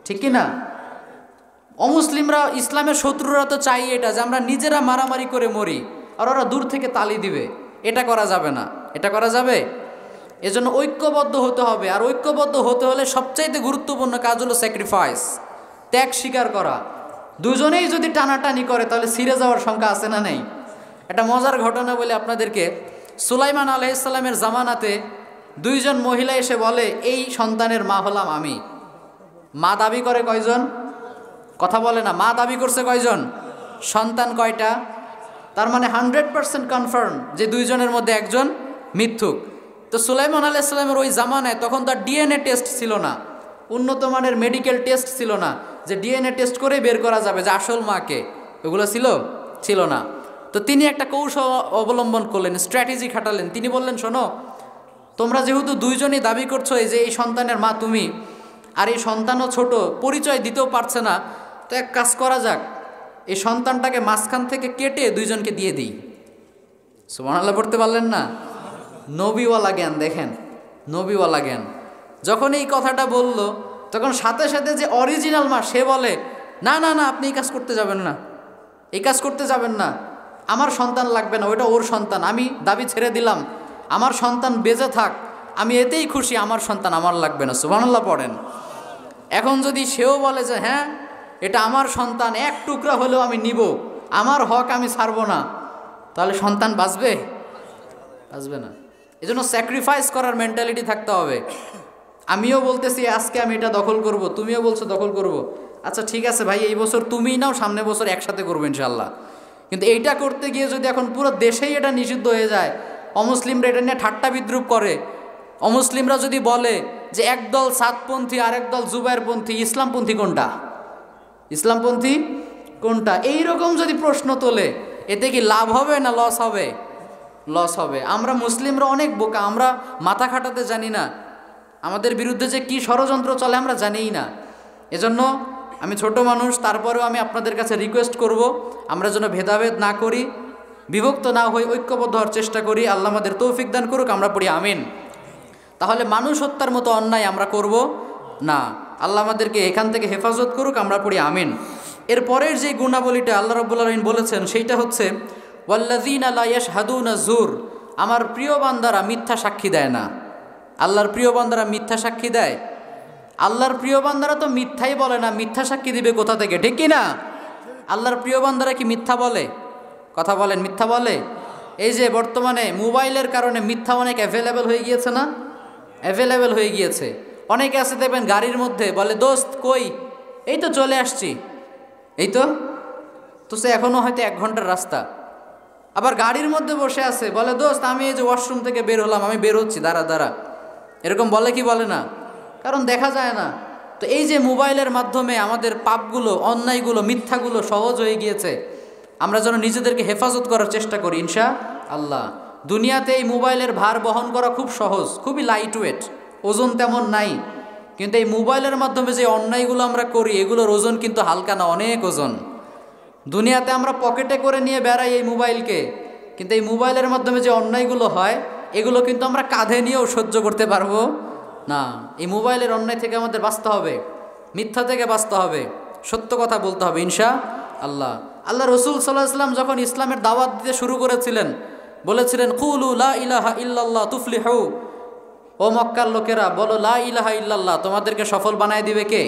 ঠিক কি না? অমুসলিমরা, ইসলামের শত্রুরা তো চাই এটা যে আমরা নিজেরা মারামারি করে মরি, আর ওরা দূর থেকে তালি দিবে। এটা করা যাবে না, এটা করা যাবে? এজন্য ঐক্যবদ্ধ হতে হবে। আর ঐক্যবদ্ধ হতে হলে সবচাইতে গুরুত্বপূর্ণ কাজ হলো স্যাক্রিফাইস, ত্যাগ স্বীকার করা। দুজনেই যদি টানাটানি করে তাহলে ছিঁড়ে যাওয়ার সংখ্যা আছে না নেই? একটা মজার ঘটনা বলে আপনাদেরকে, সুলাইমান আলাইহিস সালামের জামানাতে দুইজন মহিলা এসে বলে, এই সন্তানের মা হলাম আমি। মা দাবি করে কয়জন? কথা বলে না, মা দাবি করছে কয়জন? সন্তান কয়টা? তার মানে 100% কনফার্ম যে দুইজনের মধ্যে একজন মিথ্যুক। তো সুলাইমান আলাইহিস সালামের ওই জামানায় তখন তার ডিএনএ টেস্ট ছিল না, উন্নত মানের মেডিকেল টেস্ট ছিল না যে ডিএনএ টেস্ট করে বের করা যাবে যে আসল মাকে, ওগুলো ছিল না। তো তিনি একটা কৌশল অবলম্বন করলেন, স্ট্র্যাটেজি খাটালেন। তিনি বললেন, শোনো, তোমরা যেহেতু দুইজনই দাবি করছো এই যে এই সন্তানের মা তুমি, আর এই সন্তানও ছোট, পরিচয় দিতেও পারছে না, তো এক কাজ করা যাক, এই সন্তানটাকে মাঝখান থেকে কেটে দুইজনকে দিয়ে দিই। সুবহানাল্লাহ পড়তে পারলেন না? নবীওয়ালা জ্ঞান দেখেন, নবীওয়ালা জ্ঞান। যখন এই কথাটা বলল, তখন সাথে সাথে যে অরিজিনাল মা সে বলে, না না না, আপনি এই কাজ করতে যাবেন না, এই কাজ করতে যাবেন না, আমার সন্তান লাগবে না, ওইটা ওর সন্তান, আমি দাবি ছেড়ে দিলাম, আমার সন্তান বেঁচে থাক, আমি এতেই খুশি, আমার সন্তান আমার লাগবে না। সুবহানাল্লাহ পড়েন। এখন যদি সেও বলে যে হ্যাঁ এটা আমার সন্তান, এক টুকরা হলেও আমি নিব, আমার হক আমি ছাড়বো না, তাহলে সন্তান বাঁচবে? বাঁচবে না। এজন্য স্যাক্রিফাইস করার মেন্টালিটি থাকতে হবে। আমিও বলতেছি আজকে আমি এটা দখল করব, তুমিও বলছো দখল করব, আচ্ছা ঠিক আছে ভাই, এই বছর তুমিই নাও, সামনে বছর একসাথে করবো ইনশাল্লাহ। কিন্তু এইটা করতে গিয়ে যদি এখন পুরো দেশেই এটা নিষিদ্ধ হয়ে যায়, অমুসলিমরা এটা নিয়ে ঠাট্টা বিদ্রুপ করে, অমুসলিমরা যদি বলে যে একদল সাতপন্থী আর একদল জুবাইরপন্থী, ইসলামপন্থী কোনটা? ইসলামপন্থী কোনটা? এইরকম যদি প্রশ্ন তোলে, এতে কি লাভ হবে না লস হবে? লস হবে। আমরা মুসলিমরা অনেক বোকা, আমরা মাথা খাটাতে জানি না, আমাদের বিরুদ্ধে যে কি ষড়যন্ত্র চলে আমরা জানিই না। এজন্য আমি ছোট মানুষ, তারপরেও আমি আপনাদের কাছে রিকোয়েস্ট করব, আমরা যেন ভেদাভেদ না করি, বিভক্ত না হই, ঐক্যবদ্ধ হওয়ার চেষ্টা করি। আল্লাহ আমাদের তৌফিক দান করুক, আমরা পড়ি আমিন। তাহলে মানুষ হত্যার মতো অন্যায় আমরা করব না। আল্লাহ আমাদেরকে এখান থেকে হেফাজত করুক, আমরা পড়ি আমিন। এরপরের যে গুণাবলীটা আল্লাহ রাব্বুল আলামিন বলেছেন সেইটা হচ্ছে ওয়াল্লাযীনা লা ইয়াশহাদুনা যুর। আমার প্রিয় বান্দারা মিথ্যা সাক্ষী দেয় না। আল্লাহর প্রিয় বান্দারা মিথ্যা সাক্ষী দেয়? আল্লাহর প্রিয় বান্দারা তো মিথ্যাই বলে না, মিথ্যা সাক্ষী দিবে কোথা থেকে, ঠিক কি না? আল্লাহর প্রিয় বান্দারা কি মিথ্যা বলে? কথা বলেন, মিথ্যা বলে? এই যে বর্তমানে মোবাইলের কারণে মিথ্যা অনেক অ্যাভেলেবেল হয়ে গিয়েছে না? অ্যাভেলেবেল হয়ে গিয়েছে। অনেকে আছে দেখবেন গাড়ির মধ্যে বলে, দোস্ত কই, এই তো চলে আসছি, এই তো সে এখনও হয়তো 1 ঘন্টার রাস্তা। আবার গাড়ির মধ্যে বসে আছে, বলে দোস্ত আমি এই যে ওয়াশরুম থেকে বের হলাম, আমি বের হচ্ছি, দাঁড়া দাঁড়া। এরকম বলে কি বলে না? কারণ দেখা যায় না। তো এই যে মোবাইলের মাধ্যমে আমাদের পাপগুলো, অন্যায়গুলো, মিথ্যাগুলো সহজ হয়ে গিয়েছে, আমরা যেন নিজেদেরকে হেফাজত করার চেষ্টা করি ইনশা আল্লাহ। দুনিয়াতে এই মোবাইলের ভার বহন করা খুব সহজ, খুবই লাইট ওয়েট, ওজন তেমন নাই। কিন্তু এই মোবাইলের মাধ্যমে যে অন্যায়গুলো আমরা করি এগুলোর ওজন কিন্তু হালকা না, অনেক ওজন। দুনিয়াতে আমরা পকেটে করে নিয়ে বেড়াই এই মোবাইলকে, কিন্তু এই মোবাইলের মাধ্যমে যে অন্যায়গুলো হয় এগুলো কিন্তু আমরা কাঁধে নিয়েও সহ্য করতে পারবো না। এই মোবাইলের অন্যায় থেকে আমাদের বাঁচতে হবে, মিথ্যা থেকে বাঁচতে হবে, সত্য কথা বলতে হবে ইনশা আল্লাহ। আল্লাহ রসুল সাল্লাল্লাহু আলাইহি ওয়াসাল্লাম যখন ইসলামের দাওয়াত দিতে শুরু করেছিলেন, বলেছিলেন কুলু লা ইলাহা ইল্লাল্লাহ তুফলিহু, ও মক্কার লোকেরা বলো লা ইলাহা ইল্লাল্লাহ, তোমাদেরকে সফল বানায় দিবে কে?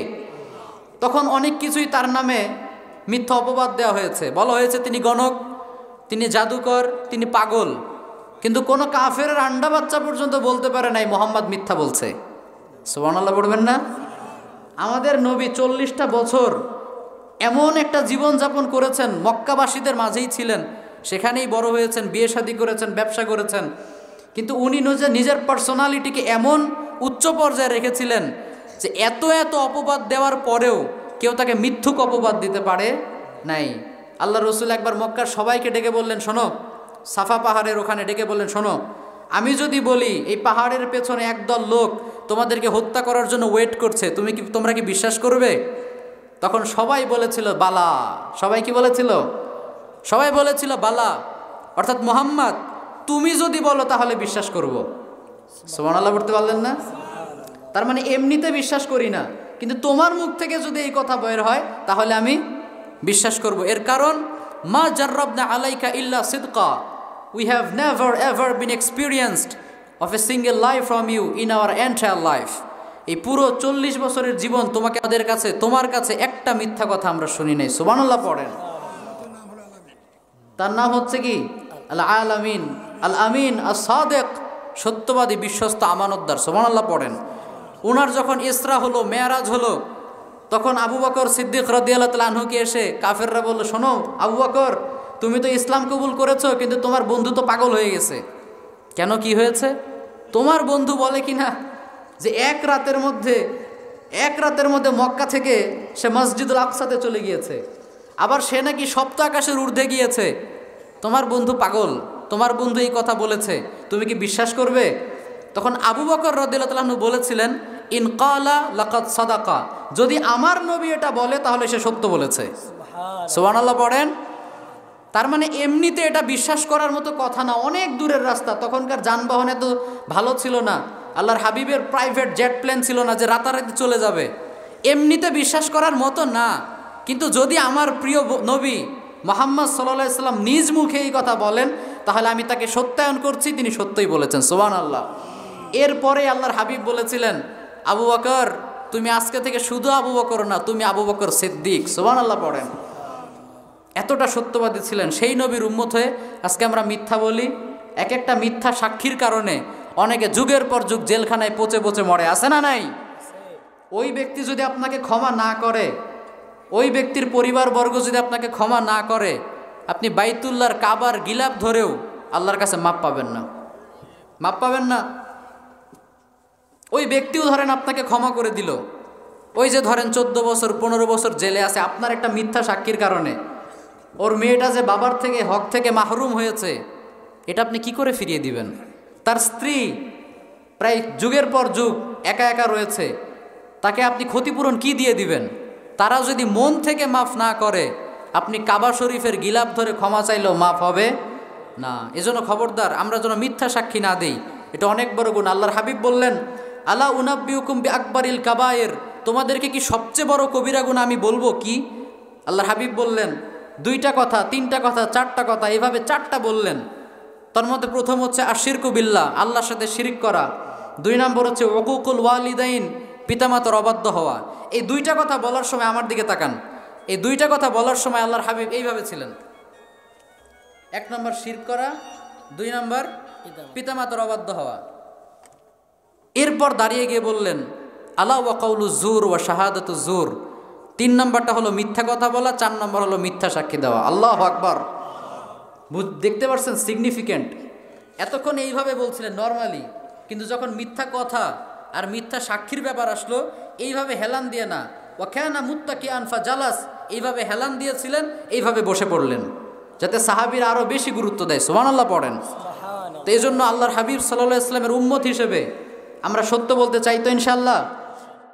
তখন অনেক কিছুই তার নামে মিথ্যা অপবাদ দেওয়া হয়েছে, বলা হয়েছে তিনি গণক, তিনি জাদুকর, তিনি পাগল। কিন্তু কোনো কাফেরের আন্ডা বাচ্চা পর্যন্ত বলতে পারে নাই মোহাম্মদ মিথ্যা বলছে। সুবহানাল্লাহ পড়বেন না? আমাদের নবী 40টা বছর এমন একটা জীবনযাপন করেছেন, মক্কাবাসীদের মাঝেই ছিলেন, সেখানেই বড় হয়েছেন, বিয়ে শাদী করেছেন, ব্যবসা করেছেন। কিন্তু উনি নিজের পার্সোনালিটিকে এমন উচ্চ পর্যায়ে রেখেছিলেন যে এত এত অপবাদ দেওয়ার পরেও কেউ তাকে মিথ্যুক অপবাদ দিতে পারে নাই। আল্লাহ রসুল একবার মক্কার সবাইকে ডেকে বললেন, শোনো, সাফা পাহাড়ের ওখানে ডেকে বললেন, শোনো, আমি যদি বলি এই পাহাড়ের পেছনে একদল লোক তোমাদেরকে হত্যা করার জন্য ওয়েট করছে, তোমরা কি বিশ্বাস করবে? তখন সবাই বলেছিল বালা। সবাই কি বলেছিল? সবাই বলেছিল বালা, অর্থাৎ মুহাম্মদ তুমি যদি বলো তাহলে বিশ্বাস করব। সুবহানাল্লাহ পড়তে পারলেন না? তার মানে এমনিতে বিশ্বাস করি না, কিন্তু তোমার মুখ থেকে যদি এই কথা বের হয় তাহলে আমি বিশ্বাস করব। এর কারণ মা জাররাবনা আলাইকা ইল্লা সিদকা, we have never ever been experienced of a single life from you in our entire life. এই পুরো 40 বছরের জীবন তোমার কাছে একটা মিথ্যা কথা আমরা শুনি নাই। সুবহানাল্লাহ পড়েন। তার নাম হচ্ছে কি? আল আলামিন, আল আমিন, আস সাদিক, সত্যবাদী, বিশ্বস্ত, আমানতদার। সুবহানাল্লাহ পড়েন। ওনার যখন ইসরা হলো, মেয়ারাজ হলো, তখন আবু বকর সিদ্দিক রাদিয়াল্লাহু তাআলা আনহুকে এসে কাফেররা বলল, শোনো আবু বকর, তুমি তো ইসলাম কবুল করেছো, কিন্তু তোমার বন্ধু তো পাগল হয়ে গেছে। কেন, কি হয়েছে? তোমার বন্ধু বলে কিনা যে এক রাতের মধ্যে মক্কা থেকে সে মসজিদুল আকসাতে চলে গিয়েছে, আবার সে নাকি সপ্ত আকাশের ঊর্ধ্বে গিয়েছে। তোমার বন্ধু পাগল, তোমার বন্ধু এই কথা বলেছে, তুমি কি বিশ্বাস করবে? তখন আবু বকর রাদিয়াল্লাহু তাআলা আনহু বলেছিলেন, ইন ক্বালা লাকাদ সাদাকা, যদি আমার নবী এটা বলে তাহলে সে সত্য বলেছে। সুবহানাল্লাহ পড়েন। তার মানে এমনিতে এটা বিশ্বাস করার মতো কথা না, অনেক দূরের রাস্তা। তখনকার যানবাহন এত ভালো ছিল না, আল্লাহর হাবিবের প্রাইভেট জেট প্লেন ছিল না যে রাতারাতি চলে যাবে, এমনিতে বিশ্বাস করার মতো না। কিন্তু যদি আমার প্রিয় নবী মুহাম্মদ সাল্লাল্লাহু আলাইহি সাল্লাম নিজ মুখে এই কথা বলেন তাহলে আমি তাকে সত্যায়ন করছি, তিনি সত্যই বলেছেন। সুবহানাল্লাহ। এরপরে আল্লাহর হাবিব বলেছিলেন, আবু বকর তুমি আজকে থেকে শুধু আবু বকর না, তুমি আবু বকর সিদ্দিক। সুবহানাল্লাহ পড়েন। এতটা সত্যবাদী ছিলেন। সেই নবীর উম্মত হয়ে আজকে আমরা মিথ্যা বলি। এক একটা মিথ্যা সাক্ষীর কারণে অনেকে যুগের পর যুগ জেলখানায় পচে পচে মরে, আছে না নাই? ওই ব্যক্তি যদি আপনাকে ক্ষমা না করে, ওই ব্যক্তির পরিবারবর্গ যদি আপনাকে ক্ষমা না করে, আপনি বাইতুল্লাহর কাবার গিলাফ ধরেও আল্লাহর কাছে মাপ পাবেন না, মাপ পাবেন না। ওই ব্যক্তিও ধরেন আপনাকে ক্ষমা করে দিল, ওই যে ধরেন 14 বছর 15 বছর জেলে আছে আপনার একটা মিথ্যা সাক্ষীর কারণে, ওর মেয়েটা যে বাবার থেকে হক থেকে মাহরুম হয়েছে, এটা আপনি কি করে ফিরিয়ে দিবেন? তার স্ত্রী প্রায় যুগের পর যুগ একা একা রয়েছে, তাকে আপনি ক্ষতিপূরণ কি দিয়ে দিবেন? তারা যদি মন থেকে মাফ না করে, আপনি কাবা শরীফের গিলাফ ধরে ক্ষমা চাইলেও মাফ হবে না। এজন্য খবরদার, আমরা যেন মিথ্যা সাক্ষী না দেই, এটা অনেক বড় গুণ। আল্লাহর হাবিব বললেন, আলা উনাব্বিউকুম বিআকবারিল কাবায়ের, তোমাদেরকে কি সবচেয়ে বড় কবিরা গুনাহ আমি বলবো কি? আল্লাহর হাবিব বললেন 2টা কথা, 3টা কথা, 4টা কথা, এভাবে 4টা বললেন। তার মধ্যে প্রথম হচ্ছে আশিরকু বিল্লাহ, আল্লাহর সাথে শিরিক করা। 2 নম্বর হচ্ছে উকুকুল ওয়ালিদাইন, পিতামাতার অবাধ্য হওয়া। এই 2টা কথা বলার সময় আমার দিকে তাকান, এই 2টা কথা বলার সময় আল্লাহর হাবিব এইভাবে ছিলেন। 1 নম্বর শিরক করা, 2 নম্বর পিতামাতার অবাধ্য হওয়া। এরপর দাঁড়িয়ে গিয়ে বললেন আলা ওয়া কাউলু জুর ওয়া শাহাদাতু জুর, 3 নম্বরটা হলো মিথ্যা কথা বলা, 4 নম্বর হলো মিথ্যা সাক্ষী দেওয়া। আল্লাহু আকবার। দেখতে পাচ্ছেন সিগনিফিক্যান্ট? এতক্ষণ এইভাবে বলছিলেন নর্মালি, কিন্তু যখন মিথ্যা কথা আর মিথ্যা সাক্ষীর ব্যাপার আসলো, এইভাবে হেলান দিয়ে না, ওয়াকানা মুত্তাকিআন ফাজালাস, এইভাবে হেলান দিয়েছিলেন, এইভাবে বসে পড়লেন, যাতে সাহাবীরা আরো বেশি গুরুত্ব দেয়। সুবহানাল্লাহ পড়েন। তো এই জন্য আল্লাহর হাবিব সাল্লাল্লাহু আলাইহি ওয়াসাল্লামের উম্মত হিসেবে আমরা সত্য বলতে চাই তো ইনশাআল্লাহ।